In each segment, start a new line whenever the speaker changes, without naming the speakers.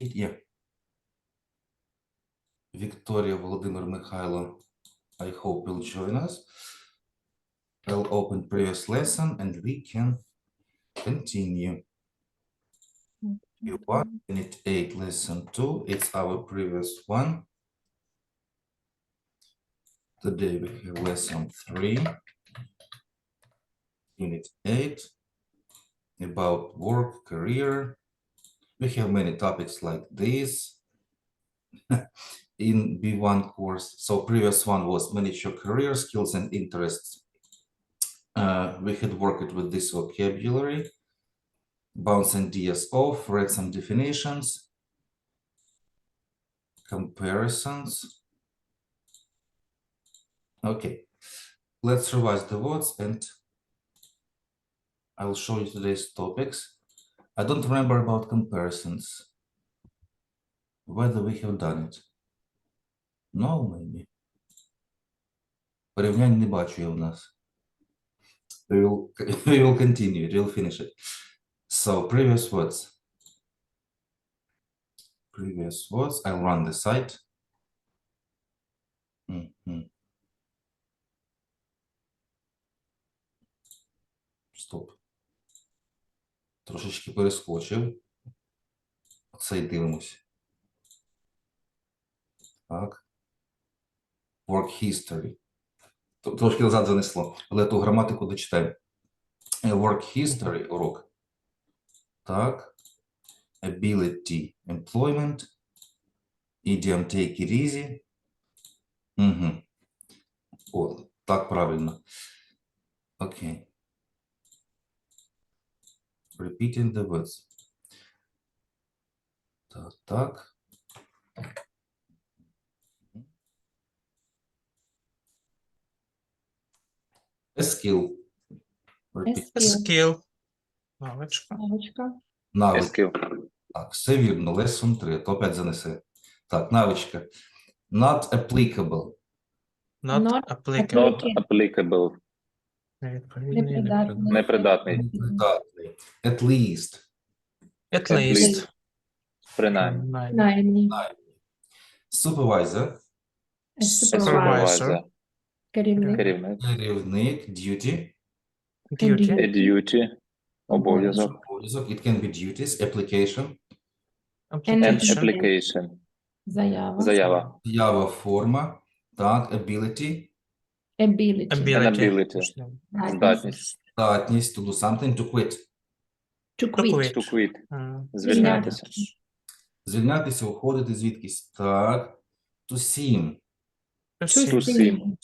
Yeah. Victoria, Volodymyr, Mikhailo, I hope will join us. I'll open previous lesson and we can continue. You want Unit 8 Lesson 2. It's our previous one. Today we have Lesson 3, Unit 8, about work, career. We have many topics like this in B1 course. So previous one was manage your career, skills and interests. We had worked with this vocabulary, bounce ideas off, read some definitions, comparisons. Okay, let's revise the words and I will show you today's topics. I don't remember about comparisons, whether we have done it. No, maybe. Порівнянь не бачу я у нас. We will continue, we'll finish it. So, previous words. Previous words, I'll run the site. Стоп. Трошечки перескочив. Оцей дивимось. Так. Work history. Трошки назад занесло, але ту граматику дочитаємо. Work history, урок. Так. Ability, employment. Idiom take it easy. Угу. О, так правильно. Окей. Repeating the words. Так, так. A skill. Repeat.
Skill. Навичка.
Навик. Так, все вірно. Lesson 3. То опять занесе. Так, навичка. Not applicable.
Not applicable.
Not applicable.
Невідповідний,
Непридатний.
Непридатний. At least.
At
At
least.
least. Принаймні.
Supervisor.
Supervisor.
Керівник.
Керівник. Duty.
Duty.
A duty. Обов'язок.
Обов'язок. It can be duties. Application.
An
Application.
application.
Заява.
Заява.
Заява, форма. Так, ability.
Ability.
An ability. Здатність.
Здатність to do something. To quit.
To
To
quit.
quit.
To quit.
Звільнятися.
Звільнятися.
Звільнятися, уходити звідкись. Так. To seem.
To seem.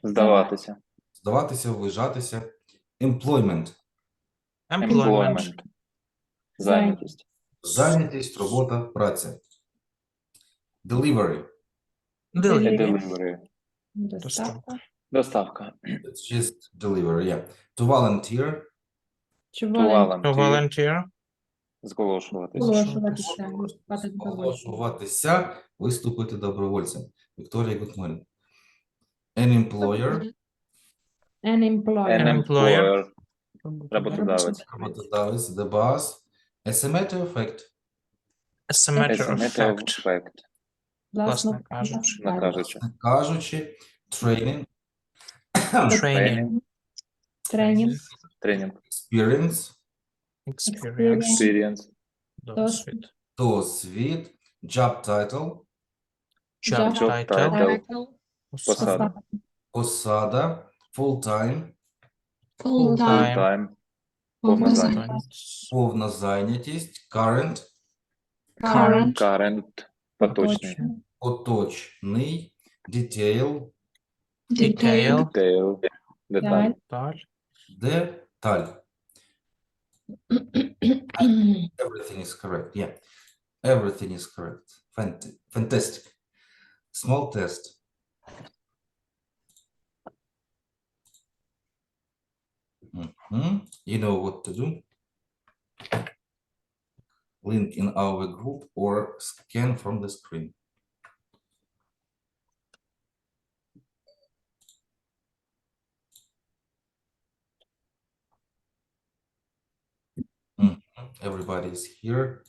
Здаватися.
Здаватися, вважатися. Employment.
Employment.
Зайнятість.
Зайнятість, робота, праця. Delivery.
Delivery.
Доставка.
Доставка.
It's just delivery, yeah. To volunteer.
To
To
To volunteer.
Зголошуватися.
Оголошуватися. Виступати добровольцем.
Оголошуватися, виступити добровольцем. Вікторія Гутмарін. An employer.
An employer.
An
employer.
employer. Роботодавець.
Роботодавець. The boss. As a matter of fact.
As a
As
matter
a
of
matter of
fact.
fact.
Власне кажучи.
Накажучи.
Кажучи. Training.
Training.
Тренінг.
Тренінг.
Experience.
Experience.
Experience.
Досвід.
Досвід. Job title.
Job
Job
title.
title. Посада.
Посада. Full time.
Full time.
Time. Повна зайнятість.
Повна зайнятість. Current.
Current. Поточний.
Поточний. Detail.
Detail.
Detail. Деталь.
Деталь.
Деталь. Everything is correct. Yeah. Everything is correct. Fantastic. Small test. You know what to do. Link in our group or scan from the screen. Everybody is here.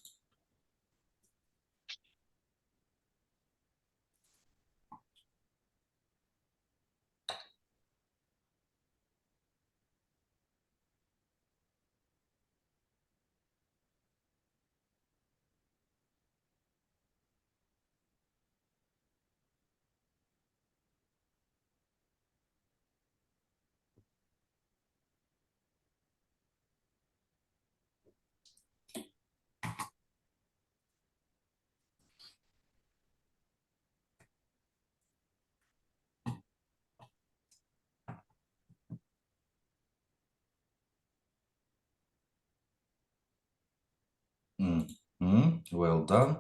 Well done.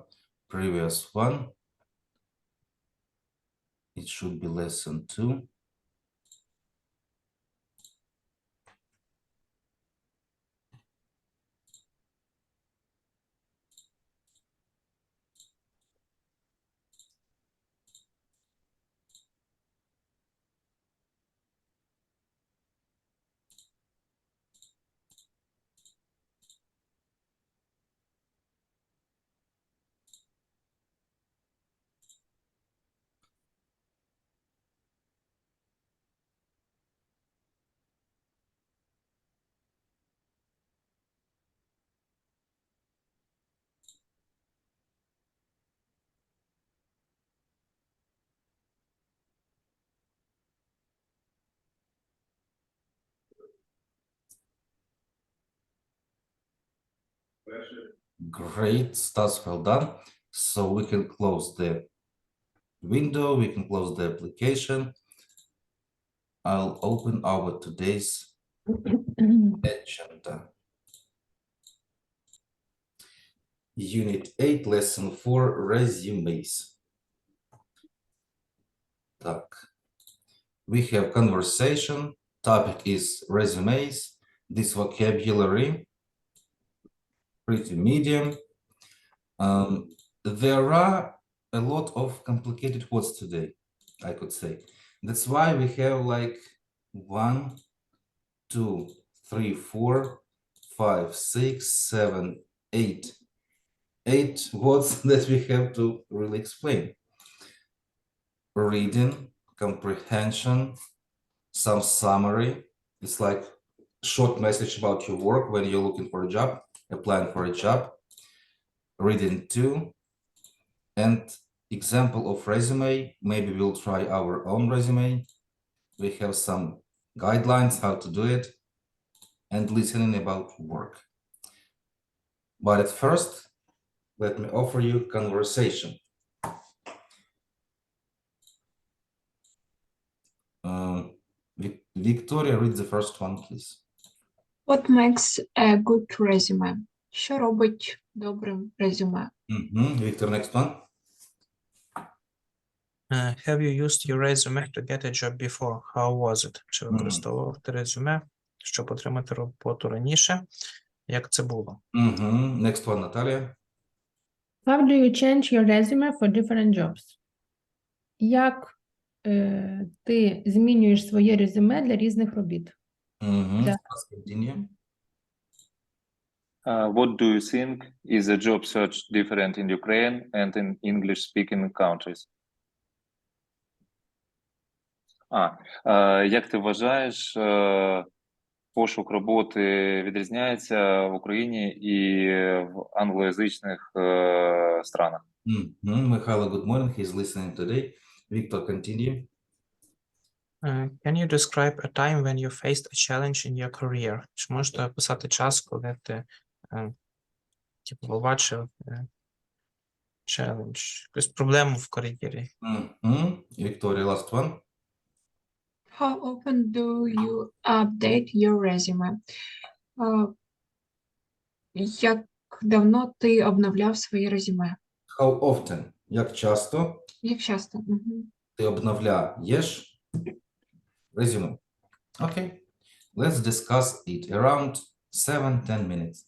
Previous one. It should be lesson 2. Great, Stas, well done. So we can close the window, we can close the application. I'll open our today's agenda. Unit 8, Lesson 4, resumes. Так. We have conversation, topic is resumes, this vocabulary, pretty medium. There are a lot of complicated words today, I could say. That's why we have like 1, 2, 3, 4, 5, 6, 7, 8. 8 words that we have to really explain. Reading, comprehension, some summary. It's like short message about your work when you're looking for a job, applying for a job. Reading 2, and example of resume. Maybe we'll try our own resume. We have some guidelines how to do it, and listening about work. But at first, let me offer you conversation. Victoria, read the first one, please.
What makes a good resume? Що робить добрим резюме?
Victor, next one.
Have you used your resume to get a job before? How was it? Чи використовував ти резюме, щоб отримати роботу раніше? Як це було?
Next one, Natalia.
How do you change your resume for different jobs? Як ти змінюєш своє резюме для різних робіт? Да.
Let's continue.
What do you think is the job search different in Ukraine and in English-speaking countries? Як ти вважаєш, пошук роботи відрізняється в Україні і в англоязичних странах?
Mihailo, good morning. He's listening today. Victor, continue.
Can you describe a time when you faced a challenge in your career? Чи можете описати час, коли ти побачив challenge, якусь проблему в кар'єрі?
Victoria, last one.
How often do you update your resume? Як давно ти обновляв своє резюме?
How often? Як часто
Як часто?
ти обновляєш резюме? Okay. Let's discuss it around 7-10 minutes.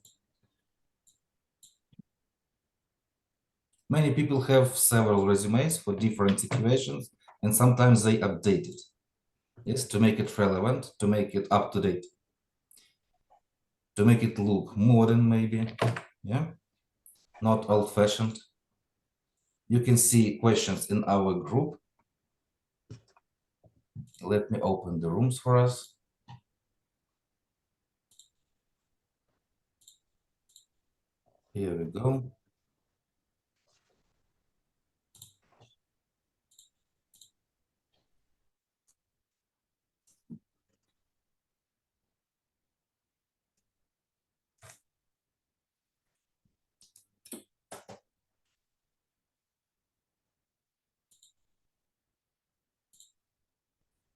Many people have several resumes for different situations, and sometimes they update it. Yes, to make it relevant, to make it up to date, to make it look modern, maybe. Yeah, not old-fashioned. You can see questions in our group. Let me open the rooms for us. Here we go.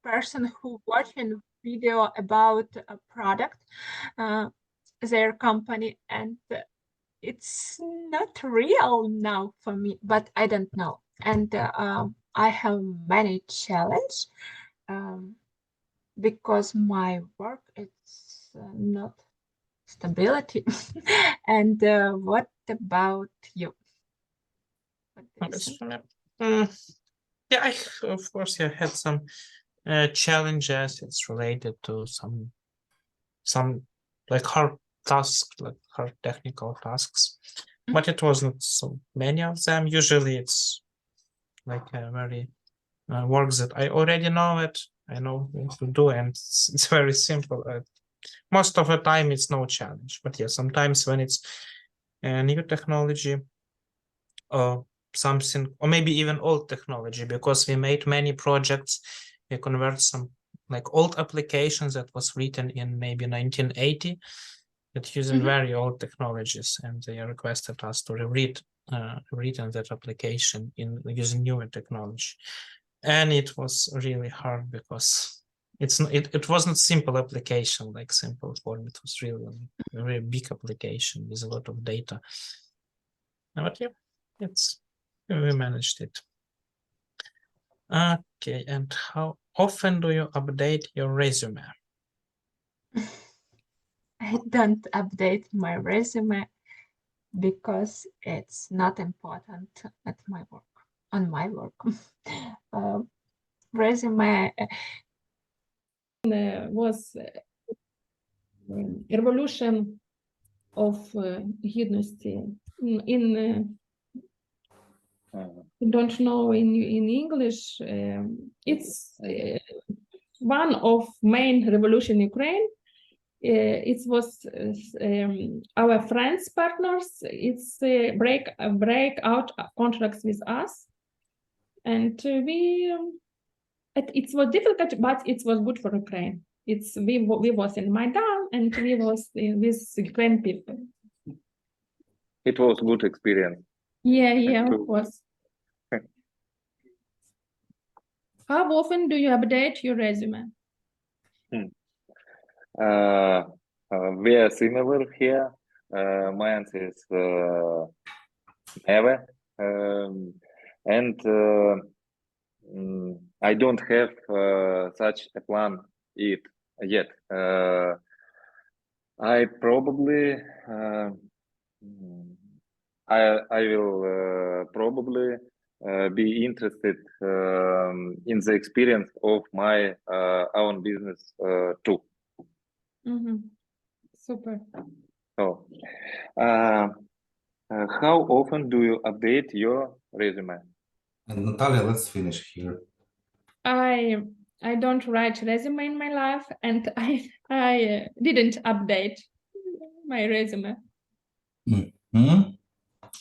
Person who watching video about a product, their company, and it's not real now for me, but I don't know. And I have many challenge because my work is not stability. And what about you? What do you
It's
think?
funny. Yeah, of course, I had some challenges. It's related to some like hard tasks, like hard technical tasks, but it wasn't so many of them. Usually, it's like a very work that I already know it. I know what to do, and it's very simple. Most of the time, it's no challenge. But yeah, sometimes when it's a new technology or something, or maybe even old technology, because we made many projects, we convert some like old applications that was written in maybe 1980 that using very old technologies, and they requested us to rewritten that application in using newer technology. And it was really hard because it wasn't simple application like simple form. It was really a very big application with a lot of data. But yeah, we managed it. Okay, and how often do you update your resume?
I don't update my resume because it's not important at my work, on my work. Resume
Was revolution of гідності. In don't know in English. It's one of main revolution in Ukraine. It was our friends, partners. It's break out contracts with us, and it was difficult, but it was good for Ukraine. We was in Maidan, and we was with Ukraine people.
It was good experience.
Yeah,
True.
of course. How often do you update your resume?
We are similar here. My answer is never. And I don't have such a plan yet. I probably I will probably be interested in the experience of my own business too.
Super.
So, how often do you update your resume?
And Natalia, let's finish here.
I don't write resume in my life, and I didn't update my resume.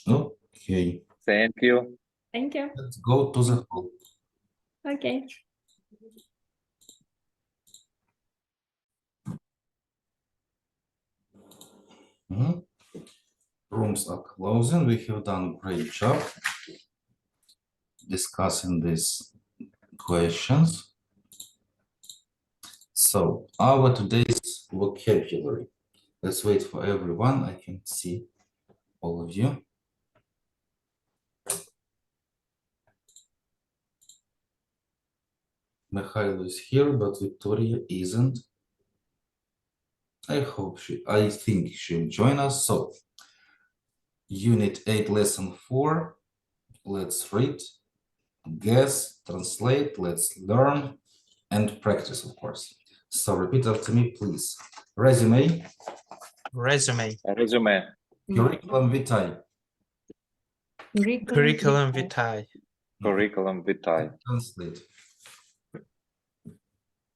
Okay,
Thank you.
Thank you.
let's go to the hall.
Okay.
Rooms are closing. We have done a great job discussing these questions. So our today's vocabulary. Let's wait for everyone. I can see all of you. Mikhail is here, but Victoria isn't. I think she'll join us. So, Unit 8, Lesson 4. Let's read, guess, translate, let's learn, and practice, of course. So, repeat after me, please. Resume.
Resume.
Resume.
Curriculum vitae.
Curriculum vitae.
Curriculum vitae.
Translate.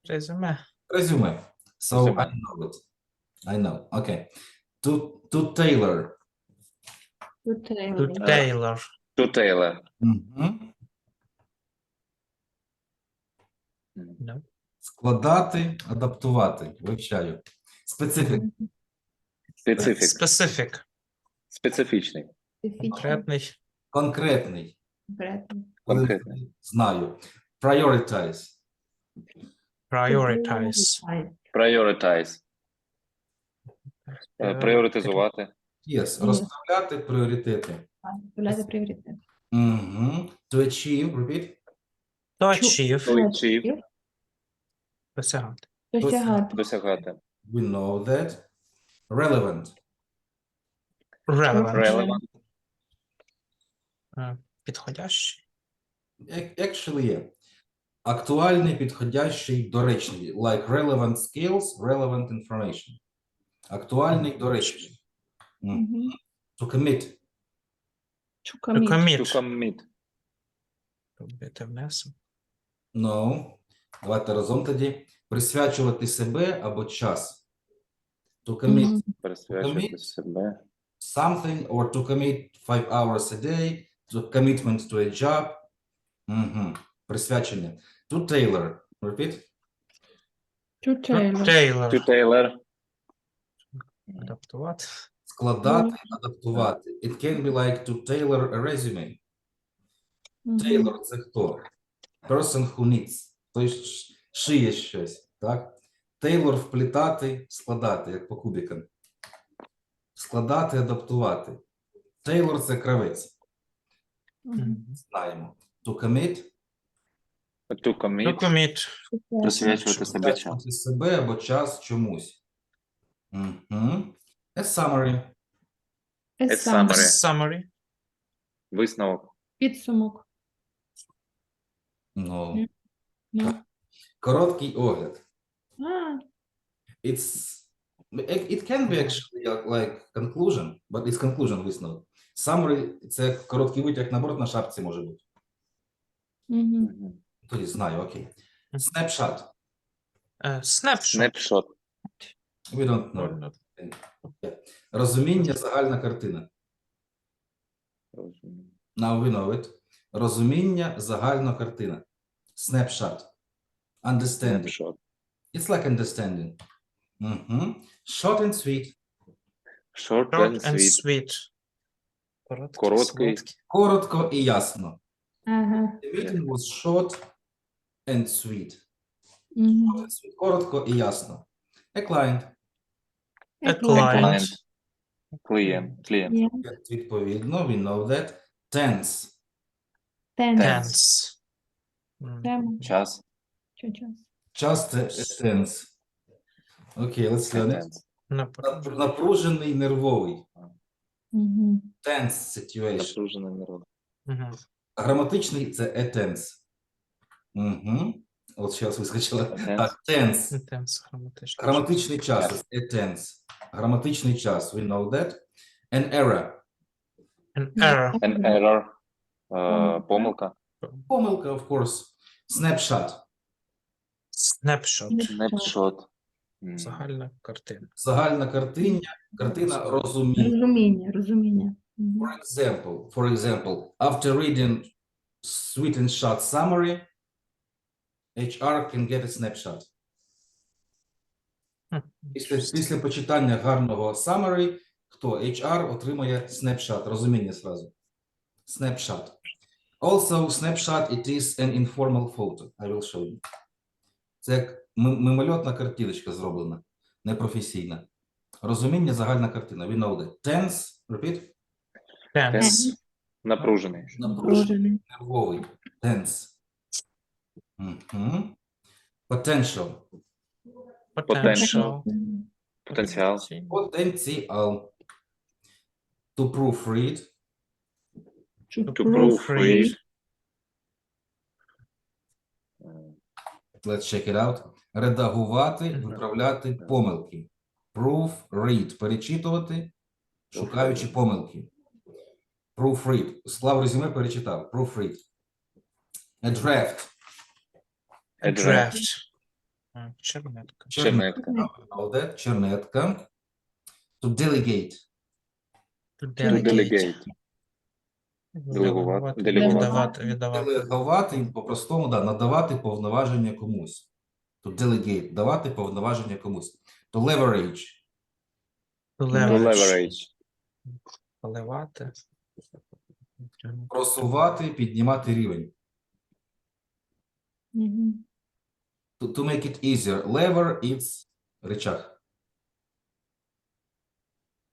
Resume.
Resume. So,
Resume.
I know it. I know. Okay. To tailor.
To tailor.
To tailor.
No.
Складати, адаптувати. Вивчаю. Specific.
Specific.
Specific.
Специфічний.
Конкретний.
Конкретний.
Конкретний.
Знаю. Prioritize.
Prioritize.
Prioritize. Пріоритизувати.
Yes, розставляти пріоритети.
Вставляти пріоритет.
Угу. To achieve, repeat.
To achieve.
To achieve.
Досягати.
Досягати.
Досягати.
We know that. Relevant.
Relevant.
Relevant.
Підходящий.
Actually, yeah. Актуальний, підходящий, доречний. Like relevant skills, relevant information. Актуальний, доречний.
Мгм.
To commit.
To
To
commit.
To
commit.
commit.
Робити внесок.
No. Давайте разом тоді. Присвячувати себе або час. To commit
Мгм.
Присвячувати себе.
something or to commit 5 hours a day, to commitment to a job. Присвячення. To tailor. Repeat.
To tailor.
Tailor.
To tailor.
Адаптувати.
Складати, адаптувати. It can be like to tailor a resume.
Мгм.
Tailor – це хто? Person who knits. Той шиє щось, так? Tailor – вплітати, складати, як по кубикам. Складати, адаптувати. Tailor – це кравець.
Мгм.
Знаємо. To commit
To
To
commit.
commit.
Присвячувати себе час.
присвячувати себе або час чомусь. A summary.
A
A
summary.
summary.
Summary.
Висновок.
Підсумок.
Ну,
Ну.
короткий огляд.
А,
It can be actually like conclusion, but it's conclusion висновок. Summary – це короткий витяг наоборот на шапці може бути.
мгм.
Мгм.
Тоді знаю, окей. Snapshot.
Snapshot.
Snapshot.
We don't know. Розуміння, загальна картина. Now we know it. Розуміння, загальна картина. Snapshot. Understanding.
Snapshot.
It's like understanding. Short and sweet.
Short
Short
and
and
sweet.
sweet. Короткий,
Короткий.
солодкий.
Коротко і ясно.
Ага.
The meeting was short and sweet.
Мгм.
Коротко і ясно. A client.
A
Client.
client.
Client. Client.
Є.
Відповідно, we know that. Tense.
Tense.
Tense.
Тема.
Час.
Що час?
Час це tense. Окей, let's learn it.
Tense.
Напружений, нервовий.
Мгм.
Tense situation.
Напружений народ.
Граматичний це a tense. От зараз вискочила.
Tense.
Так, tense.
Intense граматичний.
Граматичний час – a tense. Граматичний час, we know that. An error.
An error.
An error. Помилка.
Помилка, of course. Snapshot.
Snapshot.
Snapshot.
Загальна картина.
Загальна картина розуміння.
Розуміння. Розуміння. Мгм.
For example, after reading sweet and short summary, HR can get a snapshot. Після почитання гарного summary, хто? HR отримає snapshot, розуміння зразу. Snapshot. Also, snapshot, it is an informal photo. I will show you. Це як мимольотна картиночка зроблена, непрофесійна. Розуміння, загальна картина. We know that. Tense, repeat.
Tense.
Напружений.
Напружений, нервовий. Tense. Potential.
Potential.
Потенціал.
Потенціал. To proofread.
To
To proofread.
Let's check it out. Редагувати, виправляти помилки. Proofread. Перечитувати, шукаючи помилки. Proofread. Склав резюме, перечитав. Proofread. A draft.
A draft. Чернетка.
Чернетка.
Чернетка. To delegate.
To
To
delegate.
delegate. Делегувати.
Віддавати.
Делегувати, по-простому, да, надавати повноваження комусь. To delegate. Давати повноваження комусь. To leverage.
To
To
leverage.
leverage.
Поливати.
Просувати, піднімати рівень.
Мгм.
To make it easier. Lever – it's рычаг.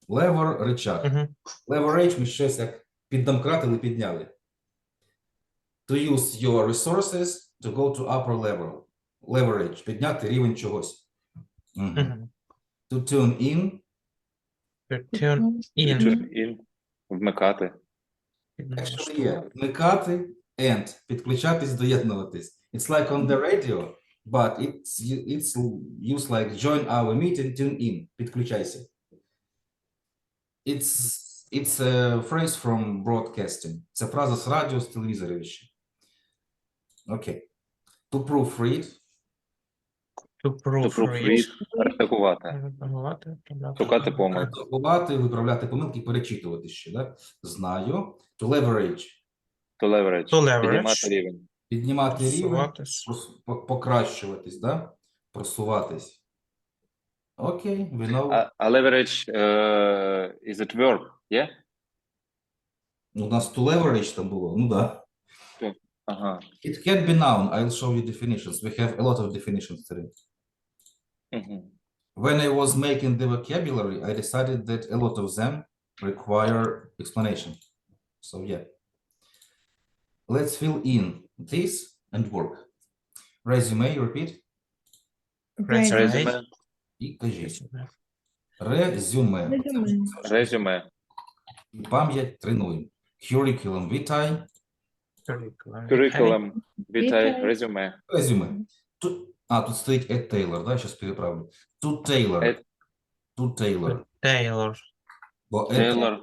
Lever – рычаг.
Мгм.
Leverage – ми щось як піддомкратили, підняли. To use your resources to go to upper level. Leverage – підняти рівень чогось. Мгм.
Мгм.
To tune in
To tune in.
In. Вмикати.
actually є вмикати and підключатись, доєднуватись. It's like on the radio, but it's used like join our meeting, tune in. Підключайся. It's a phrase from broadcasting. Це фраза з радіо, з телевізора ще. Окей. To proofread.
To
To
proofread.
proofread. Редагувати.
Редагувати,
Шукати помилки.
Редагувати, виправляти помилки, перечитувати ще, да? Знаю. To leverage.
To leverage.
To leverage.
Піднімати рівень.
Піднімати рівень,
Просуватись.
покращуватись, да? Просуватись. Окей, we know.
А leverage is it verb? Yeah?
У нас to leverage там було, ну да.
Ага.
It can be noun. I'll show you definitions. We have a lot of definitions today.
Мгм.
When I was making the vocabulary, I decided that a lot of them require explanation. So yeah. Let's fill in this and work. Resume, repeat.
Resume.
Резюме.
І кажіть.
Resume.
Резюме.
Resume.
Резюме.
І пам'ять тренуємо. Curriculum vitae.
Curriculum.
Curriculum vitae.
Vitae.
Резюме.
Резюме. Тут стоїть a tailor, да? Сейчас переправлю. To tailor.
At
To tailor.
Tailor.
Бо a
Taylor.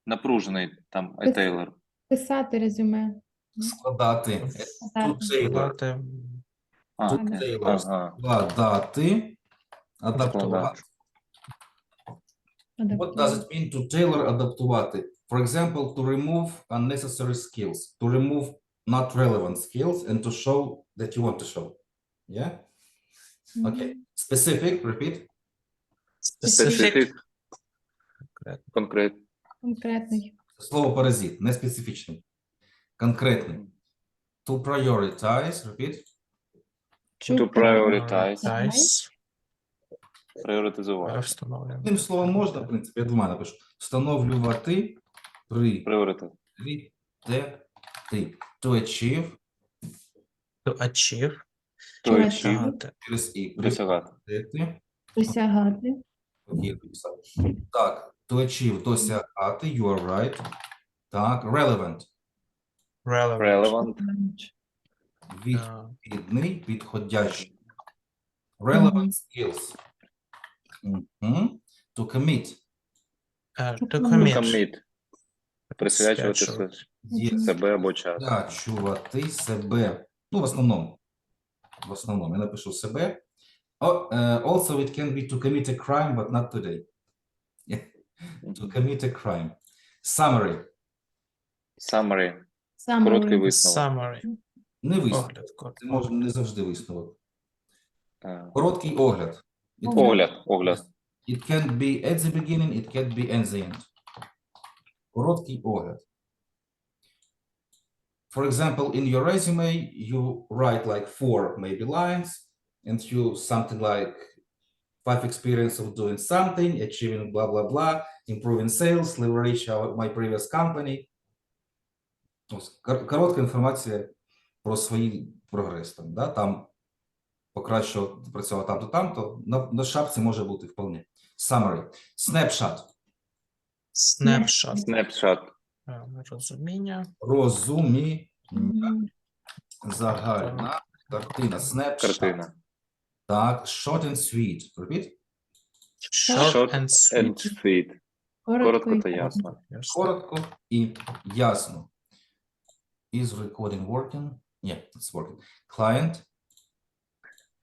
Напружений там. A Taylor.
Писати резюме.
складати. To
Складати.
tailor.
Складати.
А,
To
Ага.
tailor.
ага.
Складати. Адаптувати. What does it mean to tailor, адаптувати? For example, to remove unnecessary skills, to remove not relevant skills, and to show that you want to show. Yeah? Okay. Specific, repeat.
Specific.
Конкрет.
Конкретний.
Слово паразит, не специфічний. Конкретний. To prioritize, repeat.
To prioritize.
Prioritize.
Пріоритизувати.
Встановлюємо.
Одним словом можна, в принципі, я двома напишу. Встановлювати,
Пріоритет.
пріоритети. To achieve,
To achieve.
To achieve.
Досягати.
через і.
Досягати.
Пріоритети.
Досягати.
Окей, написав. Так, to achieve, досягати, you are right. Так, relevant,
Relevant.
Relevant.
відповідний, підходящий. Relevant skills. Мгм. To commit,
To commit.
Commit. Присвячувати
Schedule.
є
себе або час.
присвячувати себе. Ну, в основному. В основному, я напишу себе. Also, it can be to commit a crime, but not today. To commit a crime. Summary.
Summary.
Summary.
Короткий висновок.
Summary.
Не висновок.
Огляд.
Це може не завжди висновок.
Е,
Короткий огляд.
Огляд.
It can be at the beginning, it can be at the end. Короткий огляд. For example, in your resume, you write like 4 maybe lines, and you something like 5 experience of doing something, achieving blah, blah, blah, improving sales, leverage my previous company. Ось, коротка інформація про свій прогрес. Там, да? Там покращував, працював там-то, там-то. На шапці може бути вполне. Summary. Snapshot.
Snapshot.
Snapshot.
Розуміння.
Розуміння.
Мгм.
Загальна картина. Snapshot.
Картина.
Так, short and sweet. Repeat.
Short and sweet.
And sweet. Коротко та ясно.
Коротко і ясно. Is recording working? Yeah, it's working. Client.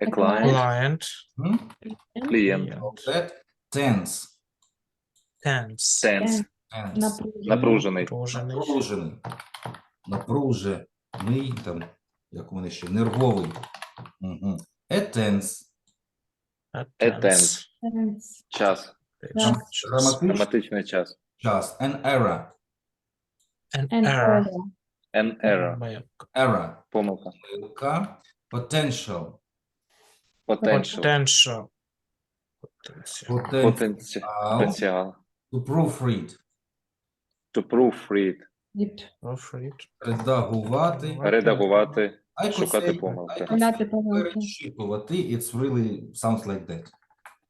A client.
Client.
Hmm?
Клієнт.
That. Tense.
Tense.
Tense.
Tense.
Напружений.
Напружений.
Напружений. Напружений, там, як у мене ще, нервовий. Угу. A tense.
A tense.
Tense.
Час.
Граматичний
Граматичний час.
час. An era.
An
And
error.
error.
An error.
Era.
Помилка.
Помилка. Potential.
Potential.
Potential.
Потенціал.
To proofread.
To proofread.
Proofread.
Редагувати.
Редагувати.
I could
Шукати
say,
помилки.
I could say перечитувати. It's really sounds like that.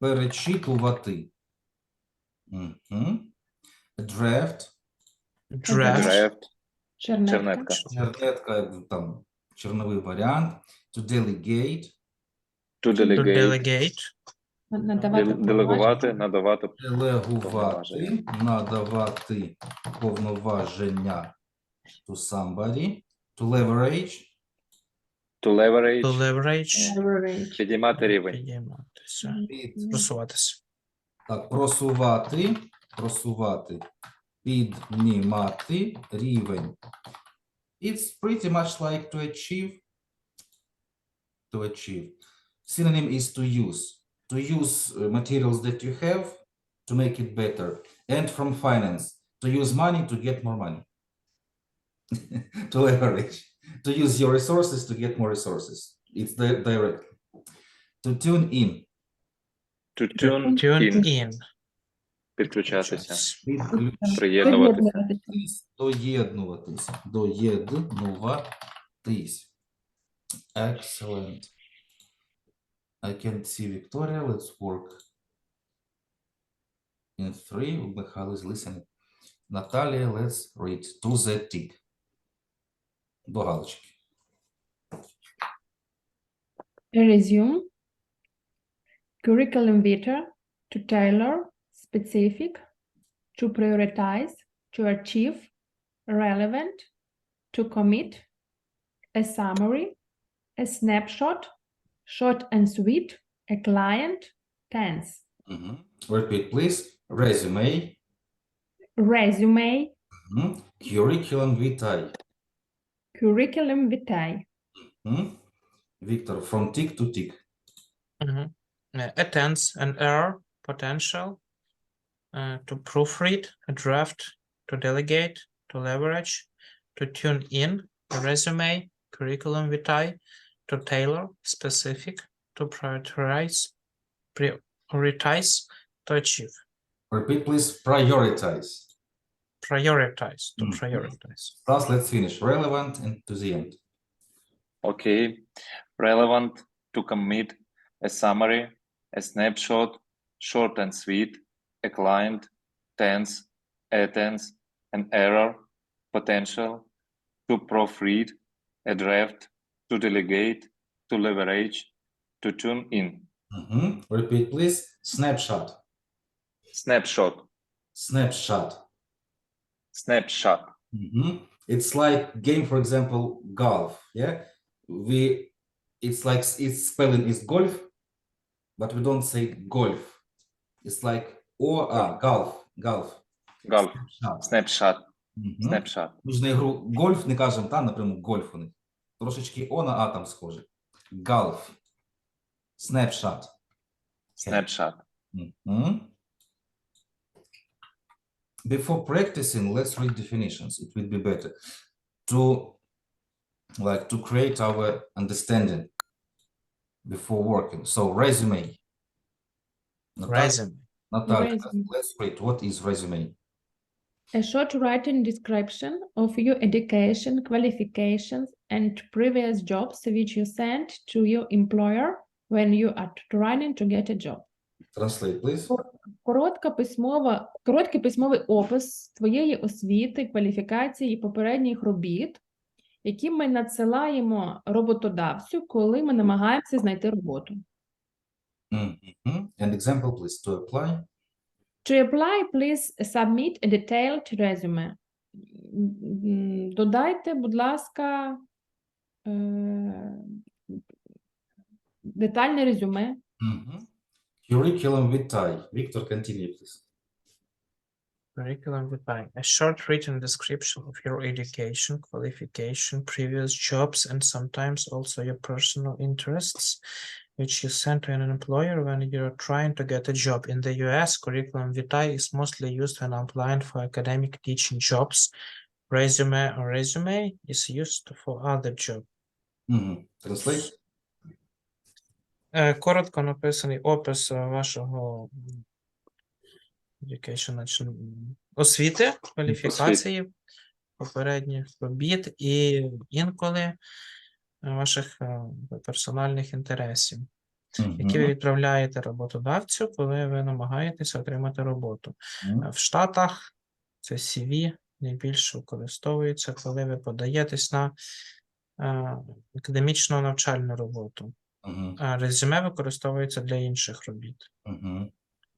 Перечитувати. Draft.
Draft.
Draft.
Чернетка.
Чернетка.
Чернетка, як там чорновий варіант. To delegate.
To
To
delegate.
delegate.
Надавати
Делегувати, надавати.
Делегувати. Надавати повноваження to somebody. To leverage.
To leverage.
To leverage.
Leverage.
Підіймати рівень.
Підійматися.
Під,
Просуватися.
так, просувати. Просувати. Піднімати рівень. It's pretty much like to achieve. To achieve. Synonym is to use. To use materials that you have to make it better. And from finance. To use money to get more money. To leverage. To use your resources to get more resources. It's direct. To tune in.
To tune
Tune
in.
in.
Підключатися.
Підключатись.
Приєднуватися.
Доєднуватись. Доєднуватись. Excellent. I can't see Victoria. Let's work in 3. Michael is listening. Natalia, let's read to the tick. До галочки.
Resume. Curriculum vitae. To tailor. Specific. To prioritize. To achieve. Relevant. To commit. A summary. A snapshot. Short and sweet. A client. Tense.
Repeat, please. Resume.
Resume.
Curriculum vitae.
Curriculum vitae.
Victor, from tick to tick.
A tense, an error, potential, to proofread, a draft, to delegate, to leverage, to tune in, a resume, curriculum vitae, to tailor, specific, to prioritize, to achieve.
Repeat, please. Prioritize.
Prioritize, to prioritize.
Thus, let's finish. Relevant and to the end.
Okay. Relevant. To commit. A summary. A snapshot. Short and sweet. A client. Tense. A tense. An error. Potential. To proofread. A draft. To delegate. To leverage. To tune in.
Repeat, please. Snapshot.
Snapshot.
Snapshot.
Snapshot.
It's like game, for example, golf. Yeah, it's like its spelling is golf, but we don't say golf. It's like golf.
Golf.
Snapshot.
Snapshot. Snapshot.
Ми ж на ігру гольф не кажемо, та напряму гольф у них. Трошечки О на А там схоже. Golf. Snapshot.
Snapshot.
Before practicing, let's read definitions. It will be better to create our understanding before working. So resume.
Resume.
Natalia,
Resume.
let's read. What is resume?
A short written description of your education, qualifications, and previous jobs which you sent to your employer when you are trying to get a job.
Translate, please.
Короткий письмовий опис твоєї освіти, кваліфікації і попередніх робіт, які ми надсилаємо роботодавцю, коли ми намагаємося знайти роботу.
And example, please. To apply.
To apply, please submit a detailed resume. Додайте, будь ласка, детальне резюме.
Curriculum vitae. Victor, continue, please.
Curriculum vitae. A short written description of your education, qualification, previous jobs, and sometimes also your personal interests, which you send to an employer when you're trying to get a job. In the US, curriculum vitae is mostly used when applying for academic teaching jobs. Resume is used for other jobs.
Translate.
Коротко написаний опис вашого освіти, кваліфікації, попередніх робіт і інколи ваших персональних інтересів, які ви відправляєте роботодавцю, коли ви намагаєтеся отримати роботу. В Штатах це CV найбільше використовується, коли ви подаєтесь на академічну навчальну роботу. А резюме використовується для інших робіт.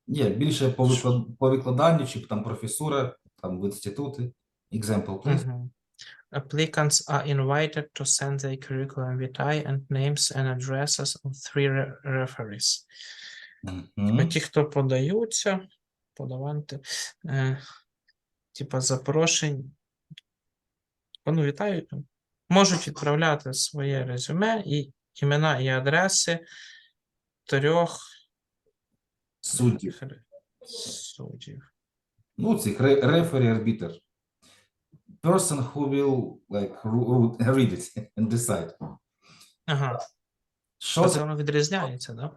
Є більше по викладанню, чи там професура, там в інститути. Example, please.
Applicants are invited to send their curriculum vitae and names and addresses of 3 referees. Ті, хто подаються, подаванти, типа запрошень, вітаю, можуть відправляти своє резюме і імена і адреси 3 суддів.
Ну, цих referee, arbiter. Person who will read it and decide.
Ага.
Що
Це воно відрізняється, да?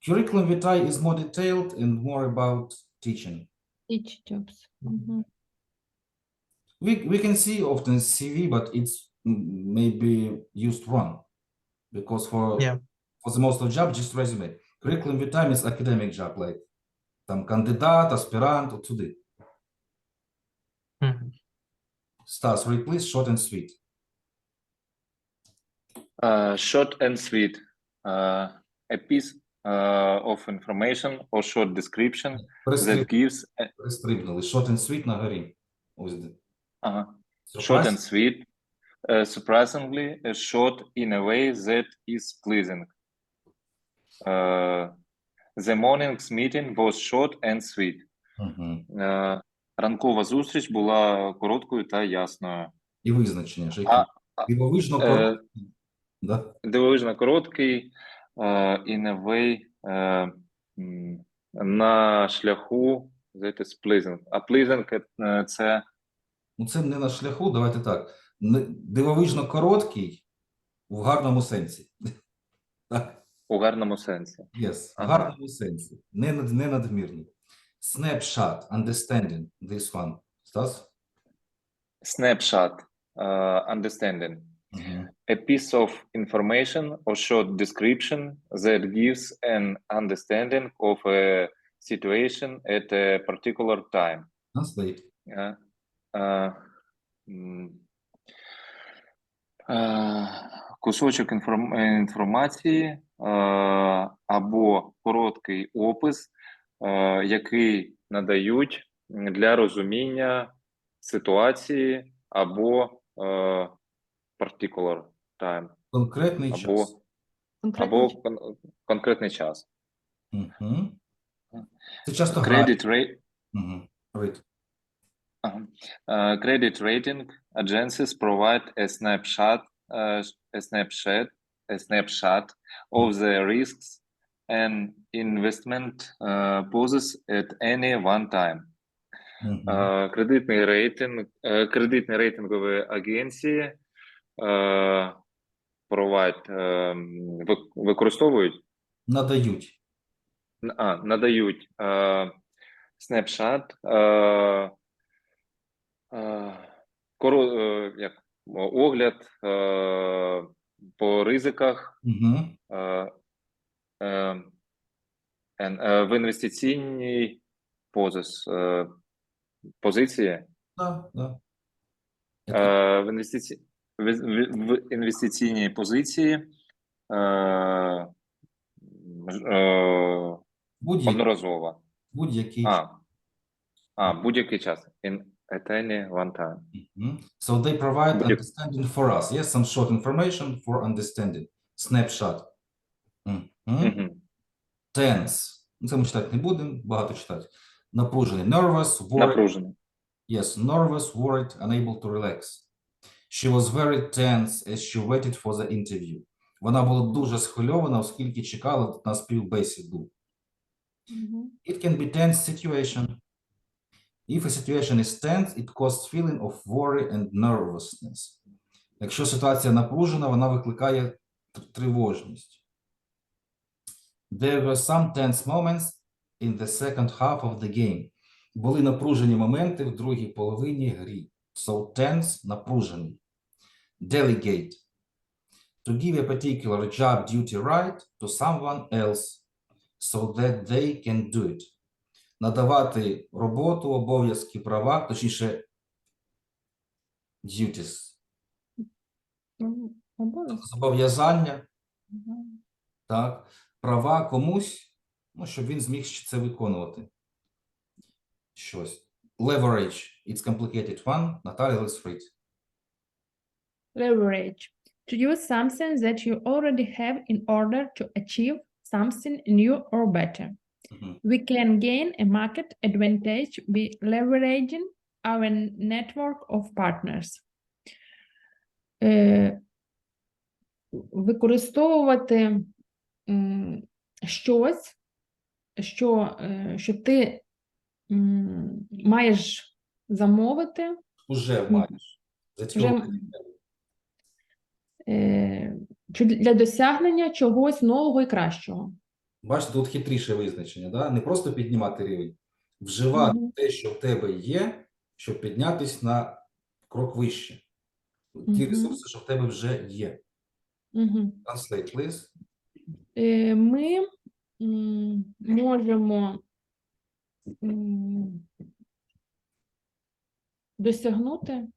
Curriculum vitae is more detailed and more about teaching.
Each jobs.
We can see often CV, but it's maybe used wrong because for the most of job, just resume. Curriculum vitae is academic job, like там кандидат, аспірант, от сюди. Stas, read please, short and sweet.
Short and sweet. A piece of information or short description that gives...
Пристрибнули. Short and sweet на горі. Ось де.
Short and sweet. Surprisingly, short in a way that is pleasing. The morning's meeting was short and sweet. Ранкова зустріч була короткою та ясною.
І визначення, що які? Дивовижно короткий.
Дивовижно короткий, in a way, на шляху, that is pleasing. А pleasing – це...
Ну, це не на шляху, давайте так. Дивовижно короткий в гарному сенсі. Так.
У гарному сенсі.
Yes, в гарному сенсі. Не надмірний. Snapshot, understanding, this one. Stas?
Snapshot, understanding. A piece of information or short description that gives an understanding of a situation at a particular time.
Translate.
Кусочок інформації або короткий опис, який надають для розуміння ситуації або particular time.
Конкретний час.
Або конкретний час.
Це часто
Credit rate. Credit rating agencies provide a snapshot of the risks and investment poses at any one time. Кредитні рейтингові агенції використовують?
Надають.
Надають снапшот, огляд по ризиках в інвестиційній позиції. В інвестиційній позиції одноразово.
Будь-який час.
Будь-який час. At any one time.
So they provide understanding for us. Yes, some short information for understanding. Snapshot. Tense. Це ми читати не будемо, багато читати. Напружений. Nervous, worried.
Напружений.
Yes, nervous, worried, unable to relax. She was very tense as she waited for the interview. Вона була дуже схвильована, оскільки чекала на співбесіду. It can be tense situation. If a situation is tense, it causes feeling of worry and nervousness. Якщо ситуація напружена, вона викликає тривожність. There were some tense moments in the second half of the game. Були напружені моменти в другій половині грі. So tense – напружений. Delegate. To give a particular job duty right to someone else so that they can do it. Надавати роботу, обов'язки, права, точніше, duties.
Обов'язково.
Зобов'язання,
Мгм.
так, права комусь, ну, щоб він зміг це виконувати. Щось. Leverage. It's complicated one. Наталя, let's read.
Leverage. To use something that you already have in order to achieve something new or better.
Мгм.
We can gain a market advantage by leveraging our network of partners. Використовувати щось, що ти маєш замовити
Уже маєш. За цього
Вже- для досягнення чогось нового і кращого.
Бачите, тут хитріше визначення, да? Не просто піднімати рівень, вживати
Мгм.
те, що в тебе є, щоб піднятись на крок вище. Ті
Мгм.
ресурси, що в тебе вже є.
Мгм.
Translate, please.
Ми можемо досягнути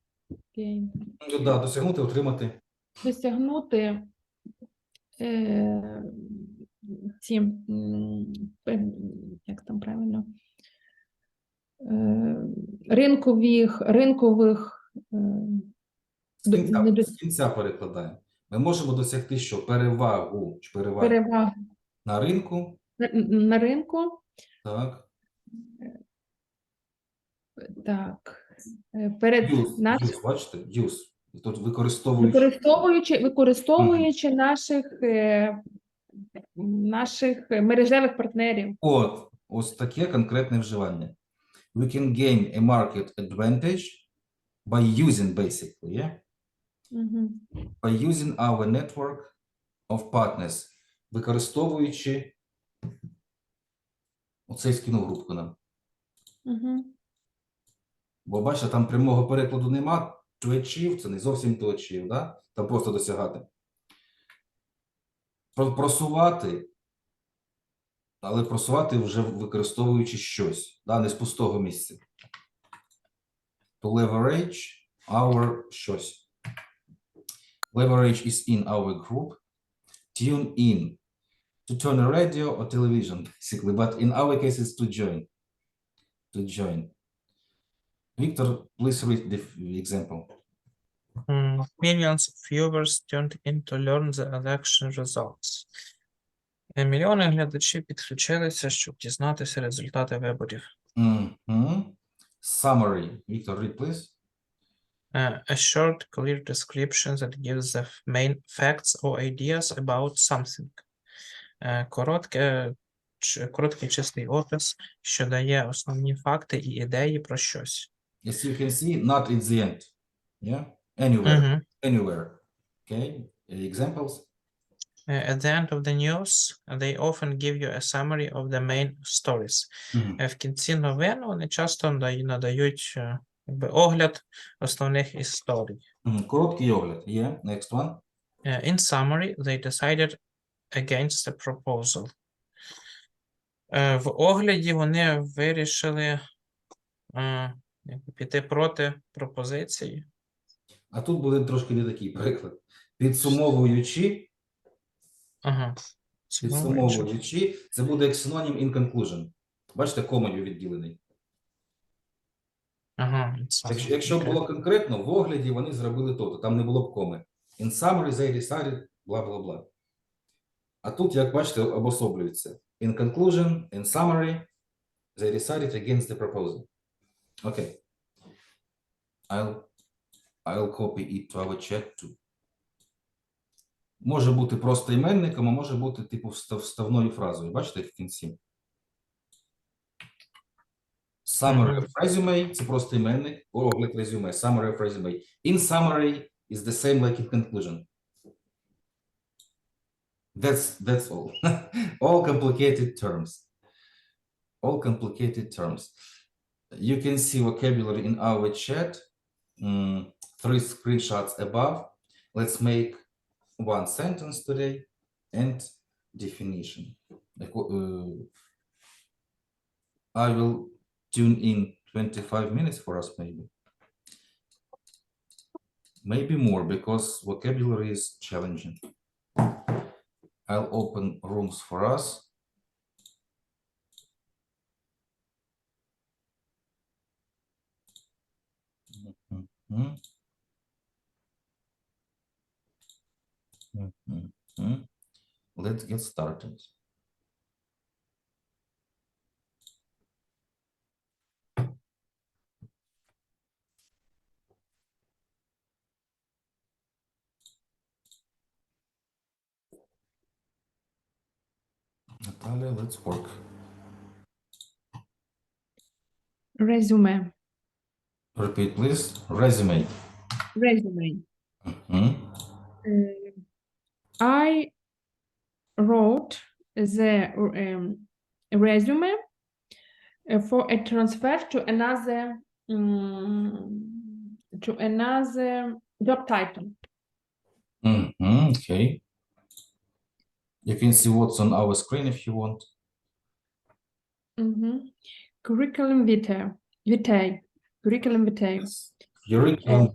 Ну, да, досягнути, отримати.
досягнути ці, як там правильно, ринкових
З кінця перекладаємо. Ми можемо досягти, що перевагу чи перевагу
переваг
на ринку,
на ринку.
так,
Так, перед
use, бачите, use. І тут використовуючи.
використовуючи наших мережевих партнерів.
От, ось таке конкретне вживання. We can gain a market advantage by using, basically, yeah?
Мгм.
By using our network of partners. Використовуючи, оцей скинув групку нам.
Мгм.
Бо бачите, там прямого перекладу нема. To achieve, це не зовсім to achieve, да? Там просто досягати. Просувати, але просувати вже використовуючи щось, да? Не з пустого місця. To leverage our щось. Leverage is in our group. Tune in. To turn a radio or television, basically, but in our case, it's to join. To join. Victor, please read the example.
Millions of viewers tuned in to learn the election results. Мільйони глядачів підключилися, щоб дізнатися результати виборів.
Summary. Victor, read, please.
A short, clear description that gives the main facts or ideas about something. Короткий чистий опис, що дає основні факти і ідеї про щось.
As you can see, not at the end. Yeah? Anywhere.
Мгм.
Anywhere. Okay? Examples?
At the end of the news, they often give you a summary of the main stories. В кінці новин вони часто надають огляд основних історій.
Короткий огляд. Yeah. Next one.
In summary, they decided against the proposal. В огляді вони вирішили піти проти пропозиції.
А тут буде трошки не такий приклад. Підсумовуючи,
Ага.
це буде як синонім in conclusion. Бачите, комою відділений.
Ага.
Якщо б було конкретно, в огляді вони зробили то там не було б коми. In summary, they decided, бла-бла-бла. А тут, як бачите, обособлюється. In conclusion, in summary, they decided against the proposal. Okay. I'll copy it to our chat too. Може бути просто іменником, а може бути типу вставною фразою. Бачите, як в кінці. Summary of resume – це просто іменник, огляд резюме. Summary of resume. In summary is the same like in conclusion. That's all. All complicated terms. All complicated terms. You can see vocabulary in our chat. 3 screenshots above. Let's make one sentence today and definition. I will tune in 25 minutes for us, maybe more, because vocabulary is challenging. I'll open rooms for us. Mhm. Mhm. Let's get started. Natalia, let's work.
Resume.
Repeat, please. Resume.
Resume.
Mhm.
I wrote the resume for a transfer to another job title.
Okay. You can see what's on our screen if you want.
Curriculum vitae. Curriculum vitae.
Yes. Curriculum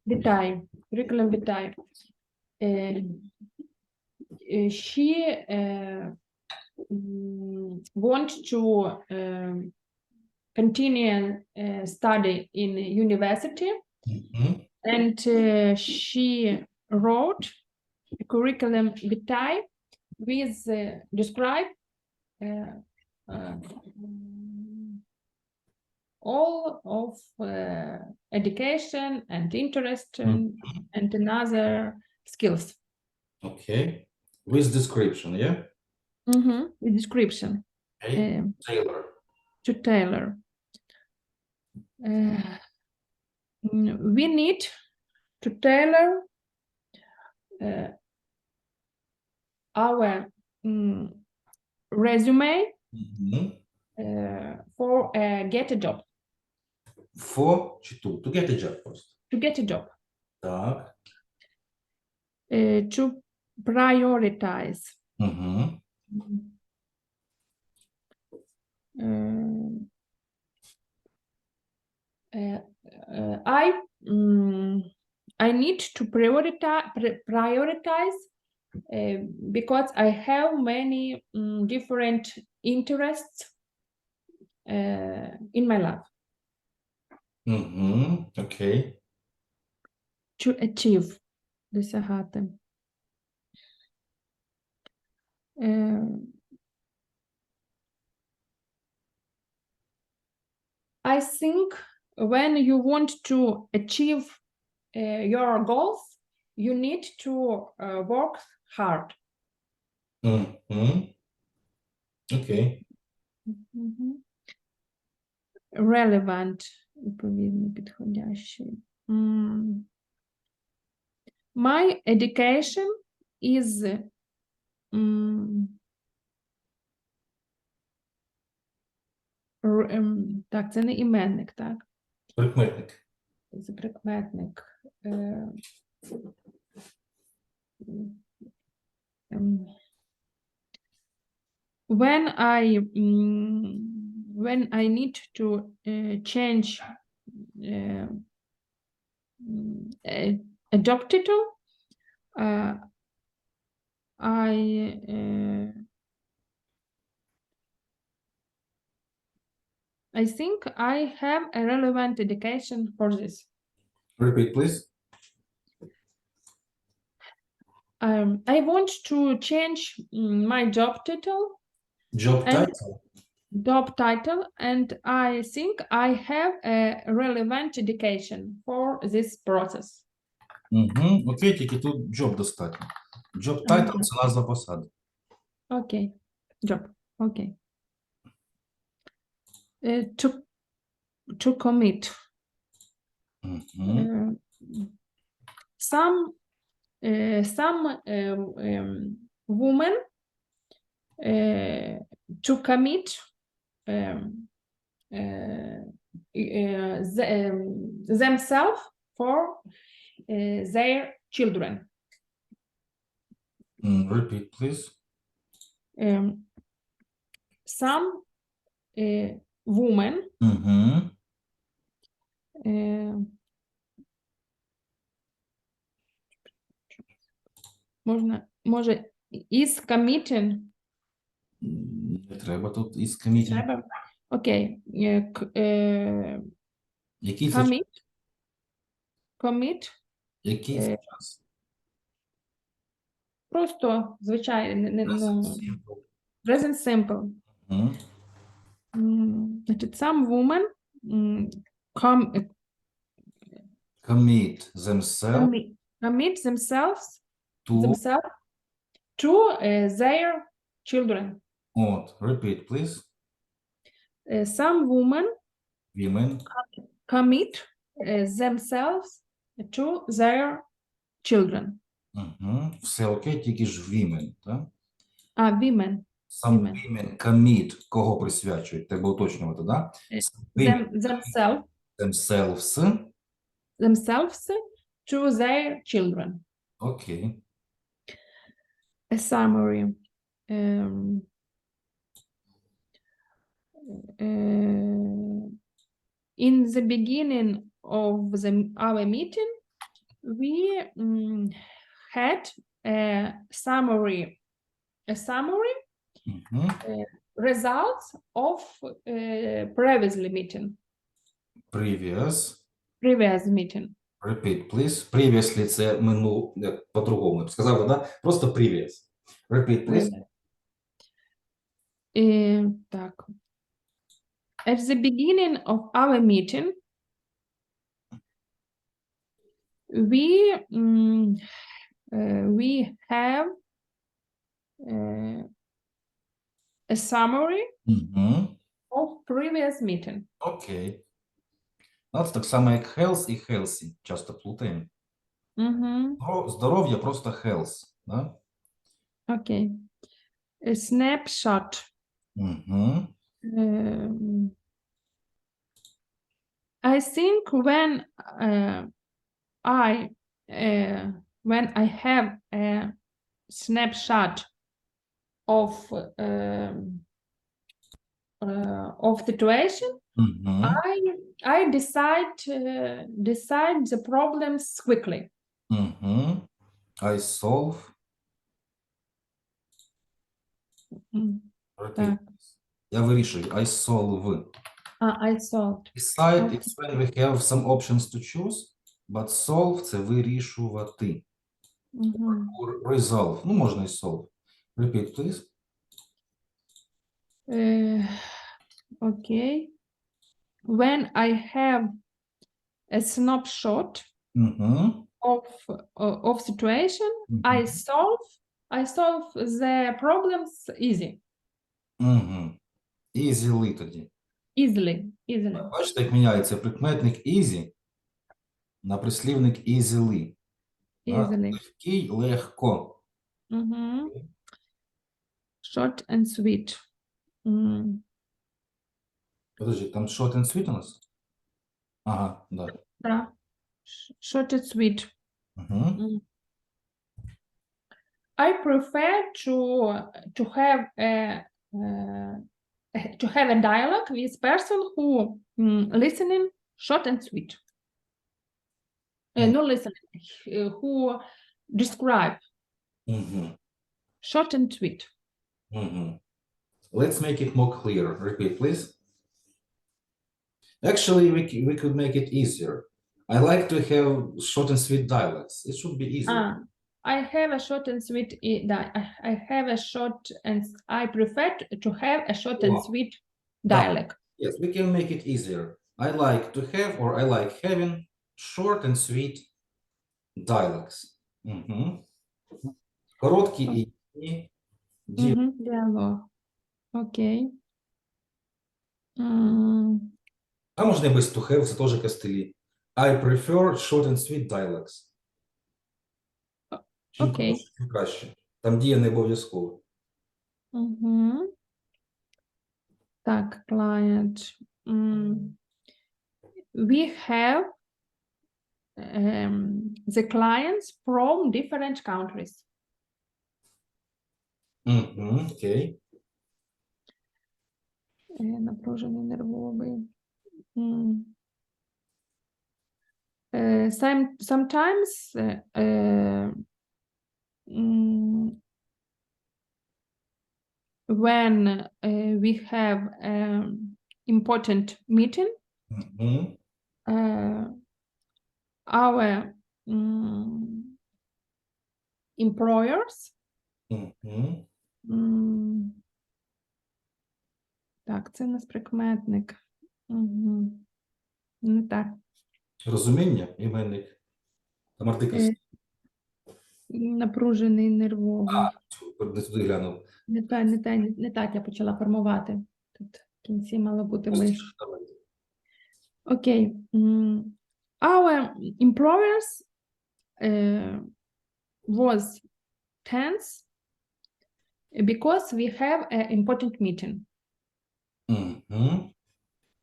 vitae.
Curriculum vitae. She wants to continue study in university,
Mhm.
and she wrote a curriculum vitae with describe all of education and interest and another skills.
Okay. With description, yeah?
The description
Okay. Taylor.
to tailor. We need to tailor our resume
Mhm.
for get a job.
For to get a job first.
To get a job.
Так.
To prioritize.
Mhm.
I need to prioritize because I have many different interests in my life.
Okay.
To achieve, досягати. I think when you want to achieve your goals, you need to work hard.
Okay.
Relevant, відповідно підходящий. My education is так, це не іменник, так?
Прикметник.
Це прикметник. When I need to change a job title, I think I have a relevant education for this.
Repeat, please.
I want to change my job title.
Job title.
Job title, and I think I have a relevant education for this process.
Окей, тільки тут job достатньо. Job title – це назва посади.
Okay, job. Okay. To commit. Some women to commit themselves for their children.
Repeat, please.
Some women може is committing.
Не треба тут із комітінг.
Треба? Окей.
Який це час?
Commit.
Який це час?
Просто, звичайно, present simple.
Мгм.
Значить, some women
Commit themselves
commit themselves
to...
to their children.
От, repeat, please.
Some women
Women
commit themselves to their children.
Все окей, тільки ж women, так?
Women.
Some
Women.
women commit, кого присвячують? Треба уточнювати, да? Some women
Themselves to their children.
Окей.
A summary. In the beginning of our meeting, we had a summary
Мгм.
results of previously meeting. Previous meeting.
Repeat, please. Previously це по-другому. Сказав, да? Просто previous. Repeat, please.
Так. At the beginning of our meeting, we have a summary of previous meeting.
Окей. Це так само, як health і healthy. Часто плутаємо. Здоров'я просто health. Да?
Окей. A snapshot. I think when I have a snapshot of situation, I decide the problems quickly.
I solve.
Так.
Я вирішую. I solve.
I solved.
Decide is when we have some options to choose, but solve – це вирішувати. Resolve. Ну, можна і solve. Repeat, please.
Okay. When I have a snapshot of situation, I solve the problems easy.
Easily тоді.
Easily.
Бачите, як міняється прикметник easy на прислівник easily. Легкий, легко.
Short and sweet.
Подожди, там short and sweet у нас? Ага, да.
Да. Short and sweet. I prefer to have a dialogue with person who listening short and sweet. Not listening, who describe short and sweet.
Let's make it more clear. Repeat, please. Actually, we could make it easier. I like to have short and sweet dialogues. It should be easier.
I have a short and sweet. I have a short and I prefer to have a short and sweet dialogue.
Yes, we can make it easier. I like to have, or I like having short and sweet dialogues. Короткі і
діалог. Окей.
А можна і без to have, це теж костилі. I prefer short and sweet dialogs. Чим
Окей.
краще. Там дія не обов'язково.
Угу. Так, client. We have the clients from different countries.
Окей.
Напружений, нервовий. Sometimes when we have important meeting, our employers, так, це у нас прикметник. Не так.
Розуміння, іменник. Там артикль.
Напружений, нервовий.
Не туди глянув.
Не так я почала формувати. Тут в кінці мало бути миш.
Давайте.
Окей. Our employers was tense because we have an important meeting.